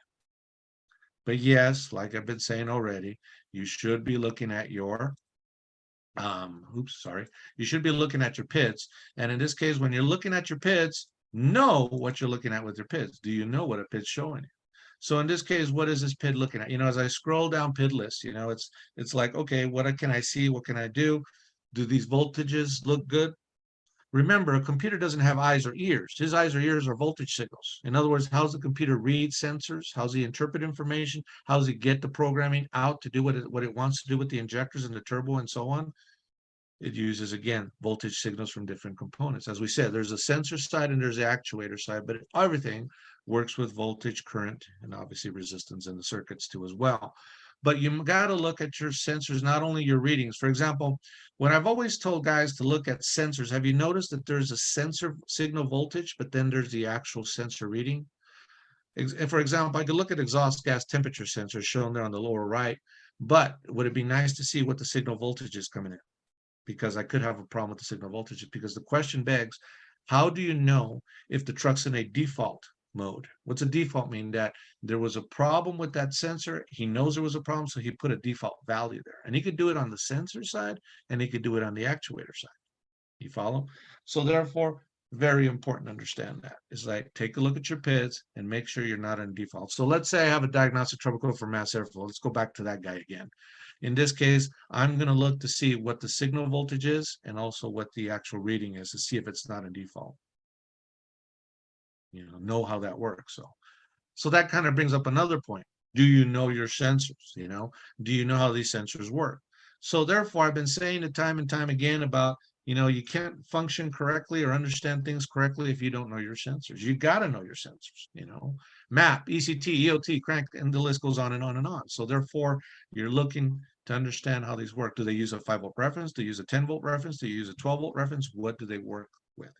But yes, like I've been saying already, you should be looking at your, you should be looking at your PIDs. And in this case, when you're looking at your PIDs, know what you're looking at with your PIDs. Do you know what a PID's showing you? So in this case, what is this PID looking at? As I scroll down PID list, it's like, okay, what can I see? What can I do? Do these voltages look good? Remember, a computer doesn't have eyes or ears. His eyes or ears are voltage signals. In other words, how's the computer read sensors? How's he interpret information? How's he get the programming out to do what it wants to do with the injectors and the turbo and so on? It uses, again, voltage signals from different components. As we said, there's a sensor side and there's the actuator side, but everything works with voltage, current, and obviously resistance in the circuits too as well. But you got to look at your sensors, not only your readings. For example, when I've always told guys to look at sensors, have you noticed that there's a sensor signal voltage, but then there's the actual sensor reading? For example, I could look at exhaust gas temperature sensors shown there on the lower right, but would it be nice to see what the signal voltage is coming in? Because I could have a problem with the signal voltage, because the question begs, how do you know if the truck's in a default mode? What's a default mean? That there was a problem with that sensor. He knows there was a problem, so he put a default value there. And he could do it on the sensor side, and he could do it on the actuator side. You follow? So therefore, very important to understand that. It's like, take a look at your PIDs and make sure you're not in default. So let's say I have a diagnostic trouble code for mass airflow. Let's go back to that guy again. In this case, I'm going to look to see what the signal voltage is and also what the actual reading is to see if it's not a default. Know how that works. So that kind of brings up another point. Do you know your sensors? Do you know how these sensors work? So therefore, I've been saying it time and time again about, you can't function correctly or understand things correctly if you don't know your sensors. You got to know your sensors, MAP, ECT, EOT, crank, and the list goes on and on and on. So therefore, you're looking to understand how these work. Do they use a 5-volt reference? Do they use a 10-volt reference? Do you use a 12-volt reference? What do they work with?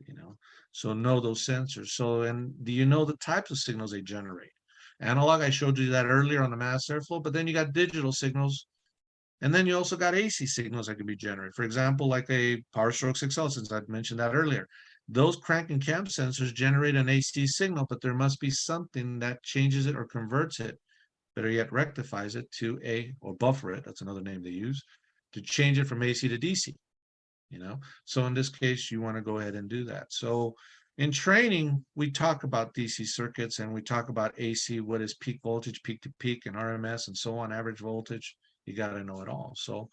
So know those sensors. So, and do you know the types of signals they generate? Analog, I showed you that earlier on the mass airflow, but then you got digital signals. And then you also got AC signals that can be generated. For example, like a Powerstroke 6L, since I've mentioned that earlier. Those crank and cam sensors generate an AC signal, but there must be something that changes it or converts it, better yet rectifies it to or buffer it, that's another name they use, to change it from AC to DC. So in this case, you want to go ahead and do that. So in training, we talk about DC circuits and we talk about AC, what is peak voltage, peak to peak, and RMS, and so on, average voltage. You got to know it all. So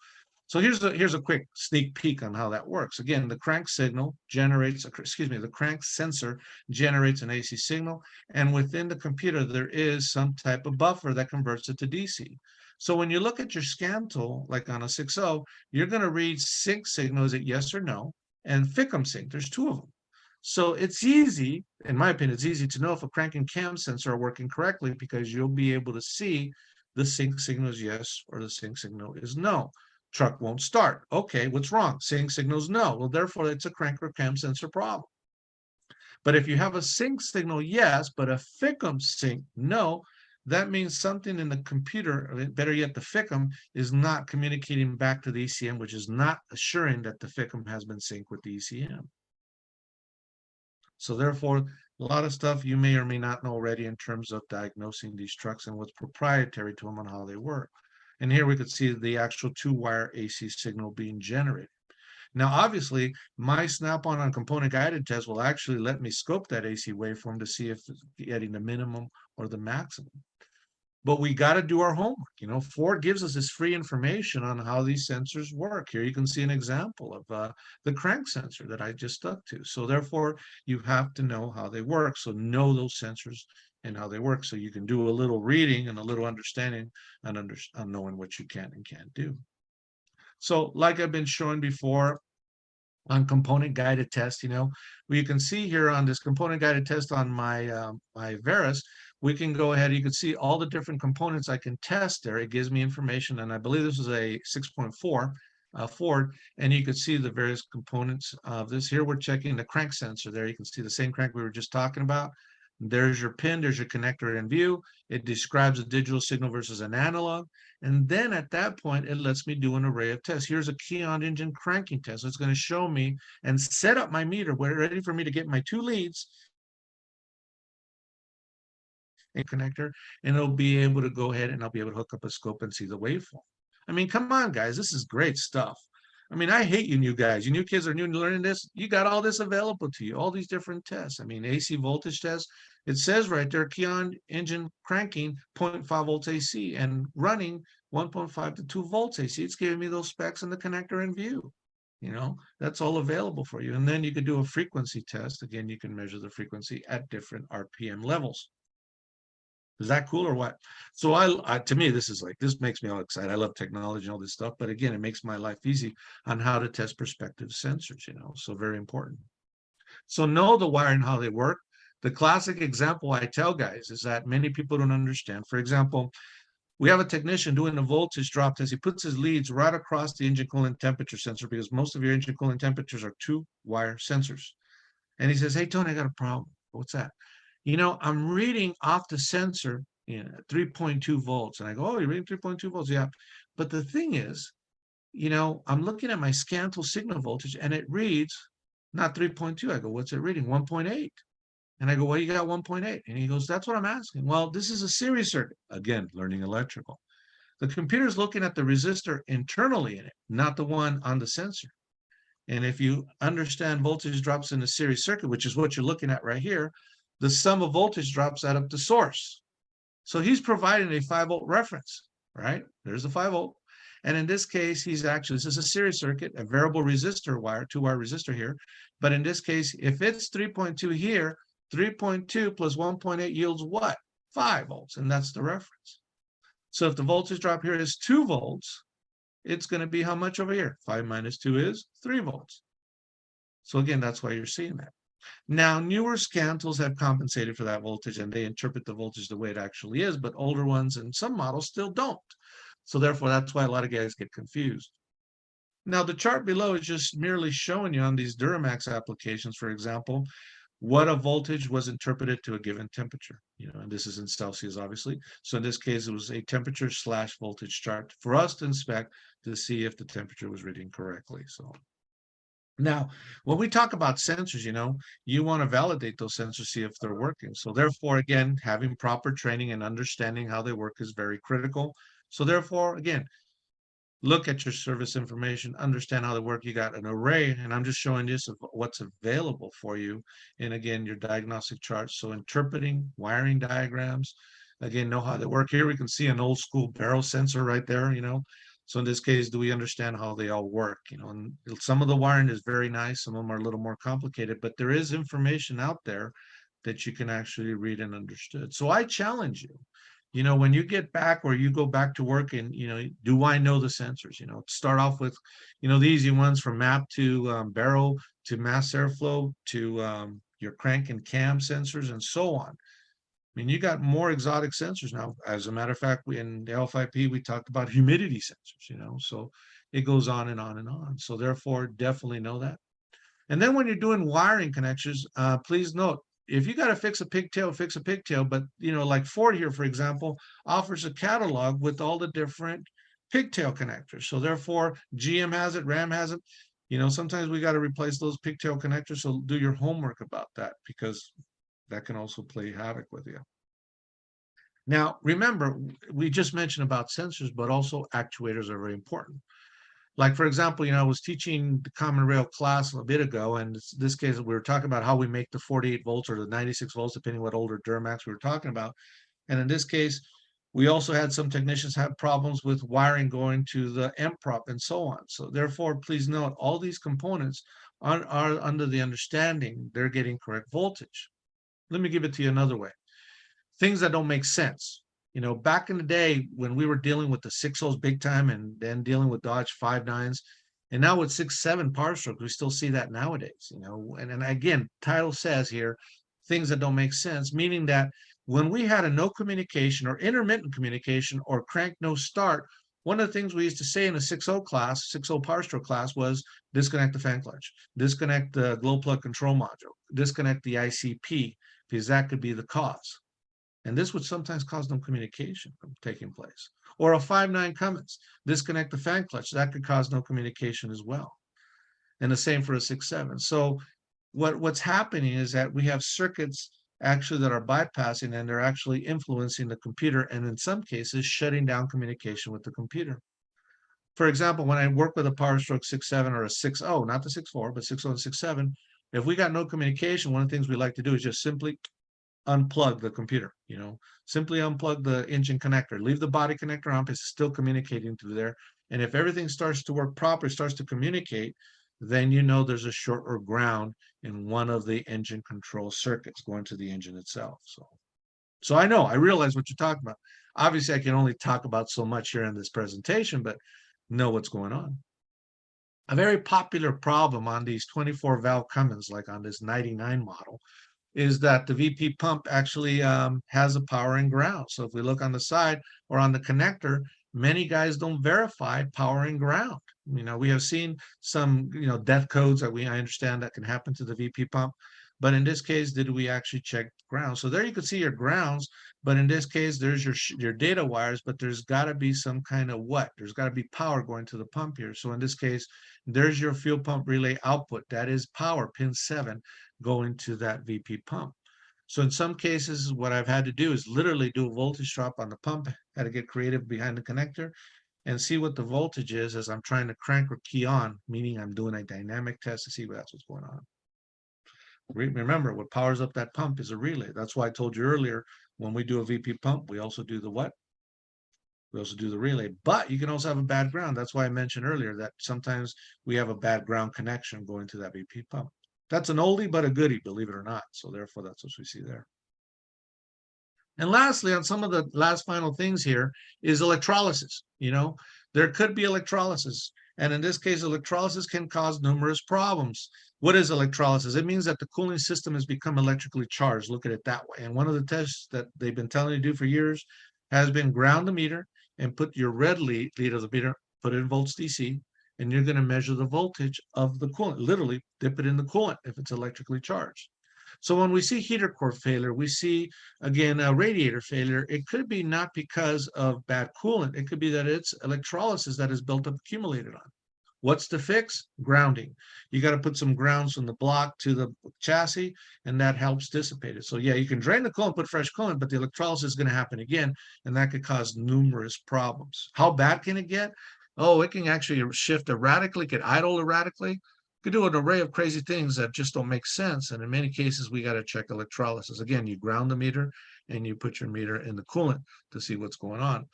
here's a quick sneak peek on how that works. Again, the crank signal generates, the crank sensor generates an AC signal, and within the computer there is some type of buffer that converts it to DC. So when you look at your scan tool, like on a 6.0, you're going to read sync signal, is it yes or no, and FICM sync. There's 2 of them. So it's easy, in my opinion, it's easy to know if a crank and cam sensor are working correctly because you'll be able to see the sync signal is yes or the sync signal is no. Truck won't start. Okay, what's wrong? Sync signal is no. Well, therefore, it's a crank or cam sensor problem. But if you have a sync signal yes, but a FICM sync no, that means something in the computer, better yet, the FICM is not communicating back to the ECM, which is not assuring that the FICM has been synced with the ECM. So therefore, a lot of stuff you may or may not know already in terms of diagnosing these trucks and what's proprietary to them and how they work. And here we could see the actual 2-wire AC signal being generated. Now, obviously, my snap-on component guided test will actually let me scope that AC waveform to see if it's getting the minimum or the maximum. But we got to do our homework. Ford gives us this free information on how these sensors work. Here you can see an example of the crank sensor that I just stuck to. So therefore, you have to know how they work. So know those sensors and how they work so you can do a little reading and a little understanding and knowing what you can and can't do. So like I've been showing before, on component guided test, you can see here on this component guided test on my my Veris, we can go ahead, you can see all the different components I can test there. It gives me information, and I believe this is a 6.4 Ford, and you can see the various components of this. Here we're checking the crank sensor there. You can see the same crank we were just talking about. There's your pin, there's your connector in view. It describes a digital signal versus an analog. And then at that point, it lets me do an array of tests. Here's a key-on engine cranking test. It's going to show me and set up my meter ready for me to get my 2 leads and connector, and it'll be able to go ahead and I'll be able to hook up a scope and see the waveform. I mean, come on, guys, this is great stuff. I mean, I hate you new guys. You new kids are new to learning this. You got all this available to you, all these different tests. I mean, AC voltage tests. It says right there, key-on engine cranking 0.5 volts AC and running 1.5 to 2 volts AC. It's giving me those specs and the connector in view. That's all available for you. And then you could do a frequency test. Again, you can measure the frequency at different RPM levels. Is that cool or what? So to me, this makes me all excited. I love technology and all this stuff, but again, it makes my life easy on how to test perspective sensors, so very important. So know the wire and how they work. The classic example I tell guys is that many people don't understand. For example, we have a technician doing a voltage drop test. He puts his leads right across the engine coolant temperature sensor because most of your engine coolant temperatures are 2-wire sensors. And he says, "Hey, Tony, I got a problem." "What's that?" "I'm reading off the sensor 3.2 volts. And I go, "Oh, you're reading 3.2 volts? Yeah." But the thing is, I'm looking at my scan tool signal voltage and it reads not 3.2. I go, "What's it reading?" 1.8. And I go, "Well, you got 1.8. And he goes, "That's what I'm asking." Well, this is a series circuit. Again, learning electrical. The computer's looking at the resistor internally in it, not the one on the sensor. And if you understand voltage drops in a series circuit, which is what you're looking at right here, the sum of voltage drops out of the source. So he's providing a 5-volt reference, right? There's the 5 volt. And in this case, this is a series circuit, a variable resistor wire, 2-wire resistor here. But in this case, if it's 3.2 here, 3.2 plus 1.8 yields what? 5 volts, and that's the reference. So if the voltage drop here is 2 volts, it's going to be how much over here? 5 minus 2 is 3 volts. So again, that's why you're seeing that. Now, newer scan tools have compensated for that voltage, and they interpret the voltage the way it actually is, but older ones and some models still don't. So therefore, that's why a lot of guys get confused. Now, the chart below is just merely showing you on these Duramax applications, for example, what a voltage was interpreted to a given temperature, and this is in Celsius, obviously. So in this case, it was a temperature / voltage chart for us to inspect to see if the temperature was reading correctly. So now, when we talk about sensors, you want to validate those sensors, see if they're working. So therefore, again, having proper training and understanding how they work is very critical. So therefore, again, look at your service information, understand how they work. You got an array, and I'm just showing this of what's available for you. And again, your diagnostic charts. So interpreting, wiring diagrams, again, know how they work. Here we can see an old school barrel sensor right there, So in this case, do we understand how they all work? And some of the wiring is very nice. Some of them are a little more complicated, but there is information out there that you can actually read and understood. So I challenge you, when you get back or you go back to work and, do I know the sensors? Start off with, the easy ones from map to barrel to mass airflow to your crank and cam sensors and so on. I mean, you got more exotic sensors now. As a matter of fact, in the L5P, we talked about humidity sensors, so it goes on and on and on. So therefore, definitely know that. And then when you're doing wiring connections, please note, if you got to fix a pigtail, fix a pigtail. But, like Ford here, for example, offers a catalog with all the different pigtail connectors. So therefore, GM has it, RAM has it. Sometimes we got to replace those pigtail connectors. So do your homework about that, because that can also play havoc with you. Now, remember, we just mentioned about sensors, but also actuators are very important. Like, for example, I was teaching the common rail class a bit ago, and in this case, we were talking about how we make the 48 volts or the 96 volts, depending what older Duramax we were talking about. And in this case, we also had some technicians have problems with wiring going to the MPROP and so on. So therefore, please note, all these components are under the understanding they're getting correct voltage. Let me give it to you another way. Things that don't make sense. Back in the day when we were dealing with the 6.0s big time and then dealing with Dodge 5.9s, and now with 6.7 Powerstroke, we still see that nowadays, and again, title says here, things that don't make sense, meaning that when we had a no communication or intermittent communication or crank no start, one of the things we used to say in a 6.0 class, 6.0 Powerstroke class was disconnect the fan clutch, disconnect the glow plug control module, disconnect the ICP, because that could be the cause. And this would sometimes cause no communication from taking place. Or a 5.9 Cummins, disconnect the fan clutch. That could cause no communication as well. And the same for a 6.7. So what's happening is that we have circuits actually that are bypassing, and they're actually influencing the computer, and in some cases, shutting down communication with the computer. For example, when I work with a Powerstroke 6.7 or a 6.0, not the 6.4, but 6.0 and 6.7, if we got no communication, one of the things we like to do is just simply unplug the computer, simply unplug the engine connector, leave the body connector on, it's still communicating through there. And if everything starts to work properly, starts to communicate, then there's a short or ground in one of the engine control circuits going to the engine itself. So I realize what you're talking about. Obviously, I can only talk about so much here in this presentation, but know what's going on. A very popular problem on these 24 valve Cummins, like on this 99 model, is that the VP pump actually has a power and ground. So if we look on the side or on the connector, many guys don't verify power and ground. We have seen some, death codes that I understand that can happen to the VP pump. But in this case, did we actually check ground? So there you can see your grounds, but in this case, there's your data wires, but there's got to be some kind of there's got to be power going to the pump here. So in this case, there's your fuel pump relay output. That is power, pin 7, going to that VP pump. So in some cases, what I've had to do is literally do a voltage drop on the pump, had to get creative behind the connector and see what the voltage is as I'm trying to crank or key on, meaning I'm doing a dynamic test to see that's what's going on. Remember, what powers up that pump is a relay. That's why I told you earlier, when we do a VP pump, we also do the what? We also do the relay, but you can also have a bad ground. That's why I mentioned earlier that sometimes we have a bad ground connection going to that BP pump. That's an oldie but a goodie, believe it or not. So therefore, that's what we see there. And lastly, on some of the last final things here is electrolysis. There could be electrolysis. And in this case, electrolysis can cause numerous problems. What is electrolysis? It means that the cooling system has become electrically charged. Look at it that way. And one of the tests that they've been telling you to do for years has been ground the meter and put your red lead of the meter, put it in volts DC, and you're going to measure the voltage of the coolant. Literally dip it in the coolant if it's electrically charged. So when we see heater core failure, we see, again, a radiator failure. It could be not because of bad coolant. It could be that it's electrolysis that is built up, accumulated on. What's the fix? Grounding. You got to put some grounds from the block to the chassis, and that helps dissipate it. So yeah, you can drain the coolant, put fresh coolant, but the electrolysis is going to happen again, and that could cause numerous problems. How bad can it get? Oh, it can actually shift erratically, could idle erratically. Could do an array of crazy things that just don't make sense. And in many cases, we got to check electrolysis. Again, you ground the meter and you put your meter in the coolant to see what's going on.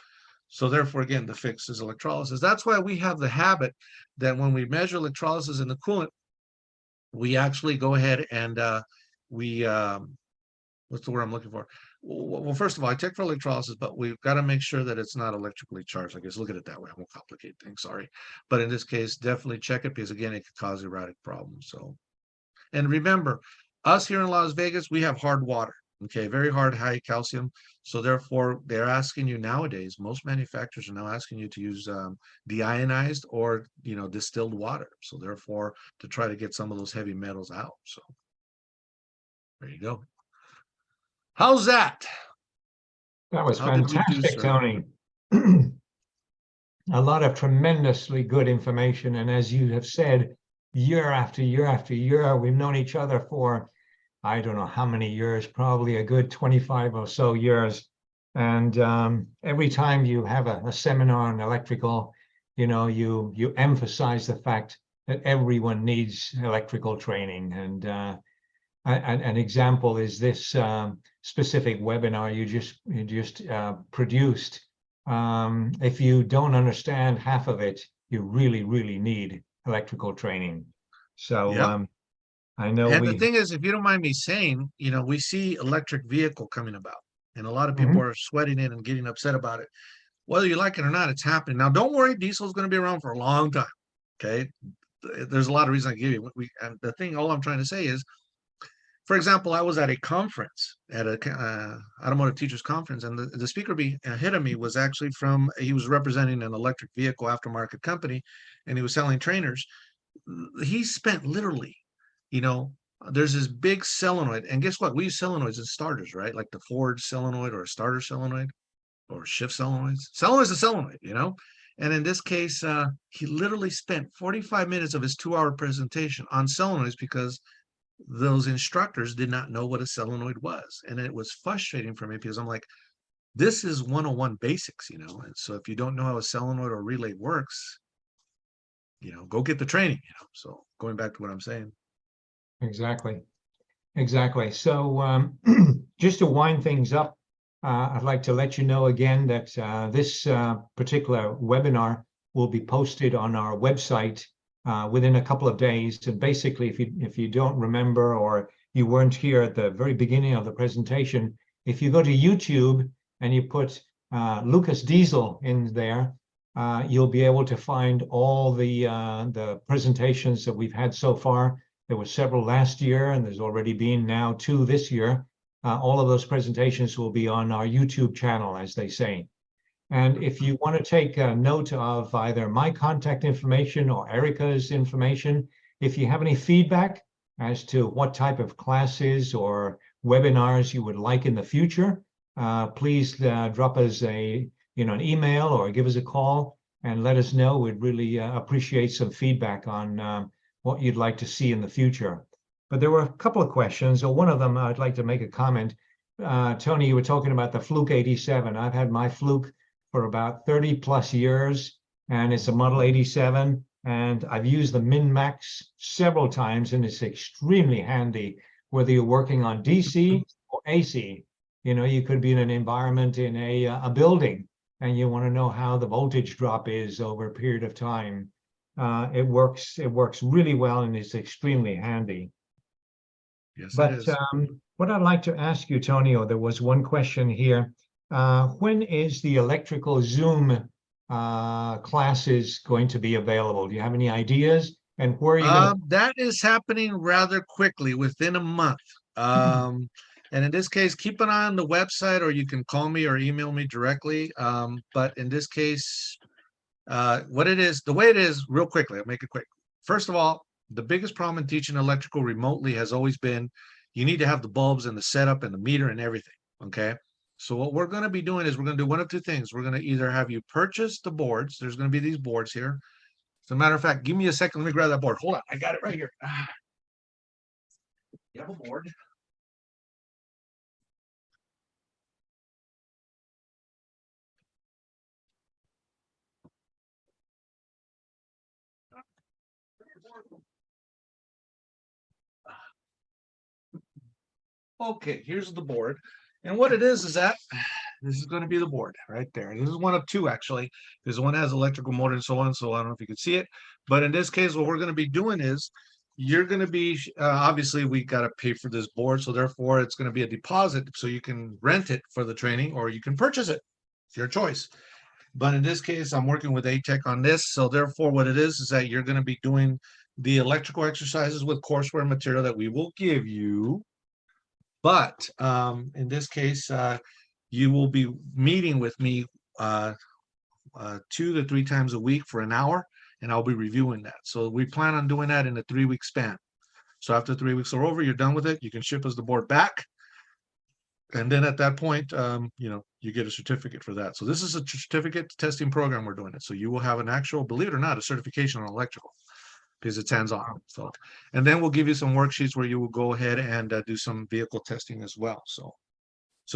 So therefore, again, the fix is electrolysis. That's why we have the habit that when we measure electrolysis in the coolant, we actually go ahead and what's the word I'm looking for? Well, first of all, I check for electrolysis, but we've got to make sure that it's not electrically charged. I guess look at it that way. I won't complicate things. Sorry. But in this case, definitely check it because, again, it could cause erratic problems. So, and remember, us here in Las Vegas, we have hard water. Okay, very hard, high calcium. So therefore, they're asking you nowadays, most manufacturers are now asking you to use deionized or, distilled water. So therefore, to try to get some of those heavy metals out. So there you go. How's that? That was How did we do, fantastic, sir? Tony. A lot of tremendously good information. And as you have said, year after year after year, we've known each other for, I don't know how many years, probably a good 25 or so years. And every time you have a seminar on electrical, you emphasize the fact that everyone needs electrical training. And an example is this specific webinar you just produced. If you don't understand half of it, you really need electrical training. So Yep. I know And the thing is, if you don't mind me saying, we see electric vehicle coming about, and a lot of people Mhm. are sweating it and getting upset about it. Whether you like it or not, it's happening. Now, don't worry, diesel is going to be around for a long time. Okay. There's a lot of reasons I give you. And the thing, all I'm trying to say is, for example, I was at a conference, at a automotive teachers conference, and the speaker ahead of me was actually he was representing an electric vehicle aftermarket company, and he was selling trainers. He spent literally, there's this big solenoid, and guess what? We use solenoids as starters, right? Like the Ford solenoid or a starter solenoid or shift solenoids. Solenoid is a solenoid, And in this case, he literally spent 45 minutes of his 2-hour presentation on solenoids because those instructors did not know what a solenoid was. And it was frustrating for me because I'm like, this is 101 basics, And so if you don't know how a solenoid or relay works, go get the training, So going back to what I'm saying. Exactly. So just to wind things up, I'd like to let you know again that this particular webinar will be posted on our website within a couple of days. And basically, if you don't remember or you weren't here at the very beginning of the presentation, if you go to YouTube and you put Lucas Diesel in there, you'll be able to find all the presentations that we've had so far. There were several last year, and there's already been now 2 this year. All of those presentations will be on our YouTube channel, as they say. And if you want to take a note of either my contact information or Erica's information, if you have any feedback as to what type of classes or webinars you would like in the future, please drop us an email or give us a call and let us know. We'd really appreciate some feedback on what you'd like to see in the future. But there were a couple of questions. So one of them, I'd like to make a comment. Tony, you were talking about the Fluke 87. I've had my Fluke for about 30 plus years, and it's a Model 87. And I've used the Min-Max several times, and it's extremely handy, whether you're working on DC or AC. You could be in an environment in a building, and you want to know how the voltage drop is over a period of time, it works really well and is extremely handy. Yes, But it is. what I'd like to ask you, Tonio, there was one question here. When is the electrical Zoom classes going to be available? Do you have any ideas? And where are you going to? That is happening rather quickly, within a month. And in this case, keep an eye on the website, or you can call me or email me directly. But in this case, what it is, the way it is, real quickly, I'll make it quick. First of all, the biggest problem in teaching electrical remotely has always been you need to have the bulbs and the setup and the meter and everything. Okay. So what we're going to be doing is we're going to do one of two things. We're going to either have you purchase the boards. There's going to be these boards here. As a matter of fact, give me a second. Let me grab that board. Hold on. I got it right here. You have a board. Okay, here's the board. And what it is that this is going to be the board right there. This is one of two, actually. This one has electrical motor and so on. So I don't know if you can see it. But in this case, what we're going to be doing is you're going to be, obviously, we got to pay for this board. So therefore, it's going to be a deposit. So you can rent it for the training or you can purchase it. It's your choice. But in this case, I'm working with ATEC on this. So therefore, what it is that you're going to be doing the electrical exercises with courseware material that we will give you. But in this case, you will be meeting with me 2 to 3 times a week for an hour, and I'll be reviewing that. So we plan on doing that in a 3-week span. So after 3 weeks are over, you're done with it. You can ship us the board back. And then at that point, you get a certificate for that. So this is a certificate testing program we're doing it. So you will have an actual, believe it or not, a certification on electrical, because it's hands-on. So, and then we'll give you some worksheets where you will go ahead and do some vehicle testing as well. So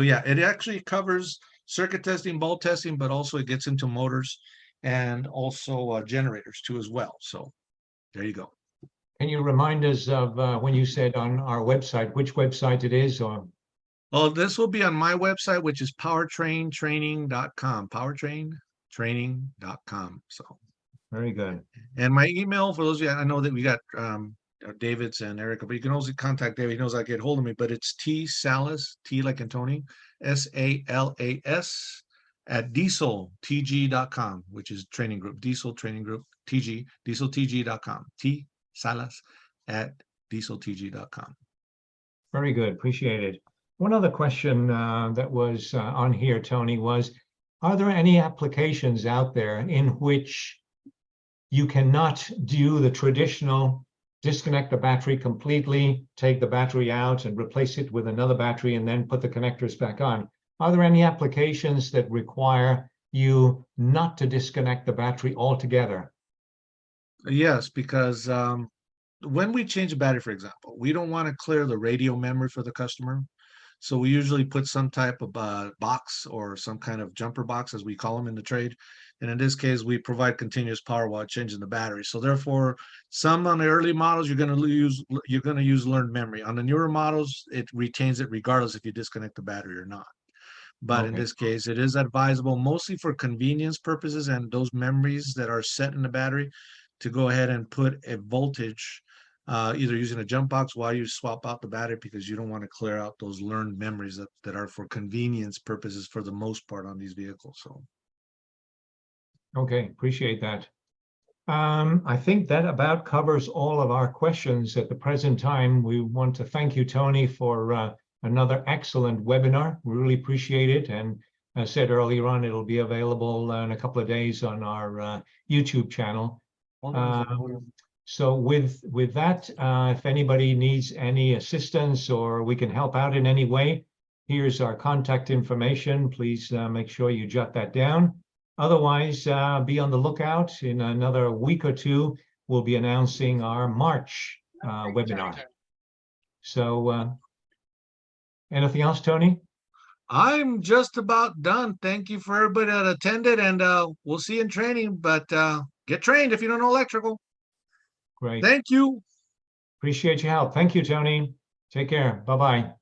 yeah, it actually covers circuit testing, bulb testing, but also it gets into motors and also generators too as well. So there you go. Can you remind us of when you said on our website, which website it is? Or Oh, this will be on my website, which is powertraintraining.com, powertraintraining.com. So very good. and my email, for those of you, I know that we got David's and Erica, but you can also contact David. He knows how to get hold of me, but it's Salas, T like in Tony, SALAS at dieseltg.com, which is training group, diesel training group, TG, dieseltg.com, Salas at dieseltg.com. Very good. Appreciate it. One other question that was on here, Tony, was, are there any applications out there in which you cannot do the traditional disconnect the battery completely, take the battery out and replace it with another battery and then put the connectors back on? Are there any applications that require you not to disconnect the battery altogether? Yes, because when we change a battery, for example, we don't want to clear the radio memory for the customer. So we usually put some type of box or some kind of jumper box, as we call them in the trade. And in this case, we provide continuous power while changing the battery. So therefore, some on the early models, you're going to use learned memory. On the newer models, it retains it regardless if you disconnect the battery or not. But in this case, it is advisable mostly for convenience purposes and those memories that are set in the battery to go ahead and put a voltage either using a jump box while you swap out the battery, because you don't want to clear out those learned memories that are for convenience purposes for the most part on these vehicles. So okay, appreciate that. I think that about covers all of our questions at the present time. We want to thank you, Tony, for another excellent webinar. We really appreciate it. And as I said earlier on, it'll be available in a couple of days on our YouTube channel. So with that, if anybody needs any assistance or we can help out in any way, here's our contact information. Please make sure you jot that down. Otherwise, be on the lookout. In another week or two, we'll be announcing our March webinar. So anything else, Tony? I'm just about done. Thank you for everybody that attended, and we'll see you in training, but get trained if you don't know electrical. Great. Thank you. Appreciate your help. Thank you, Tony. Take care. Bye-bye.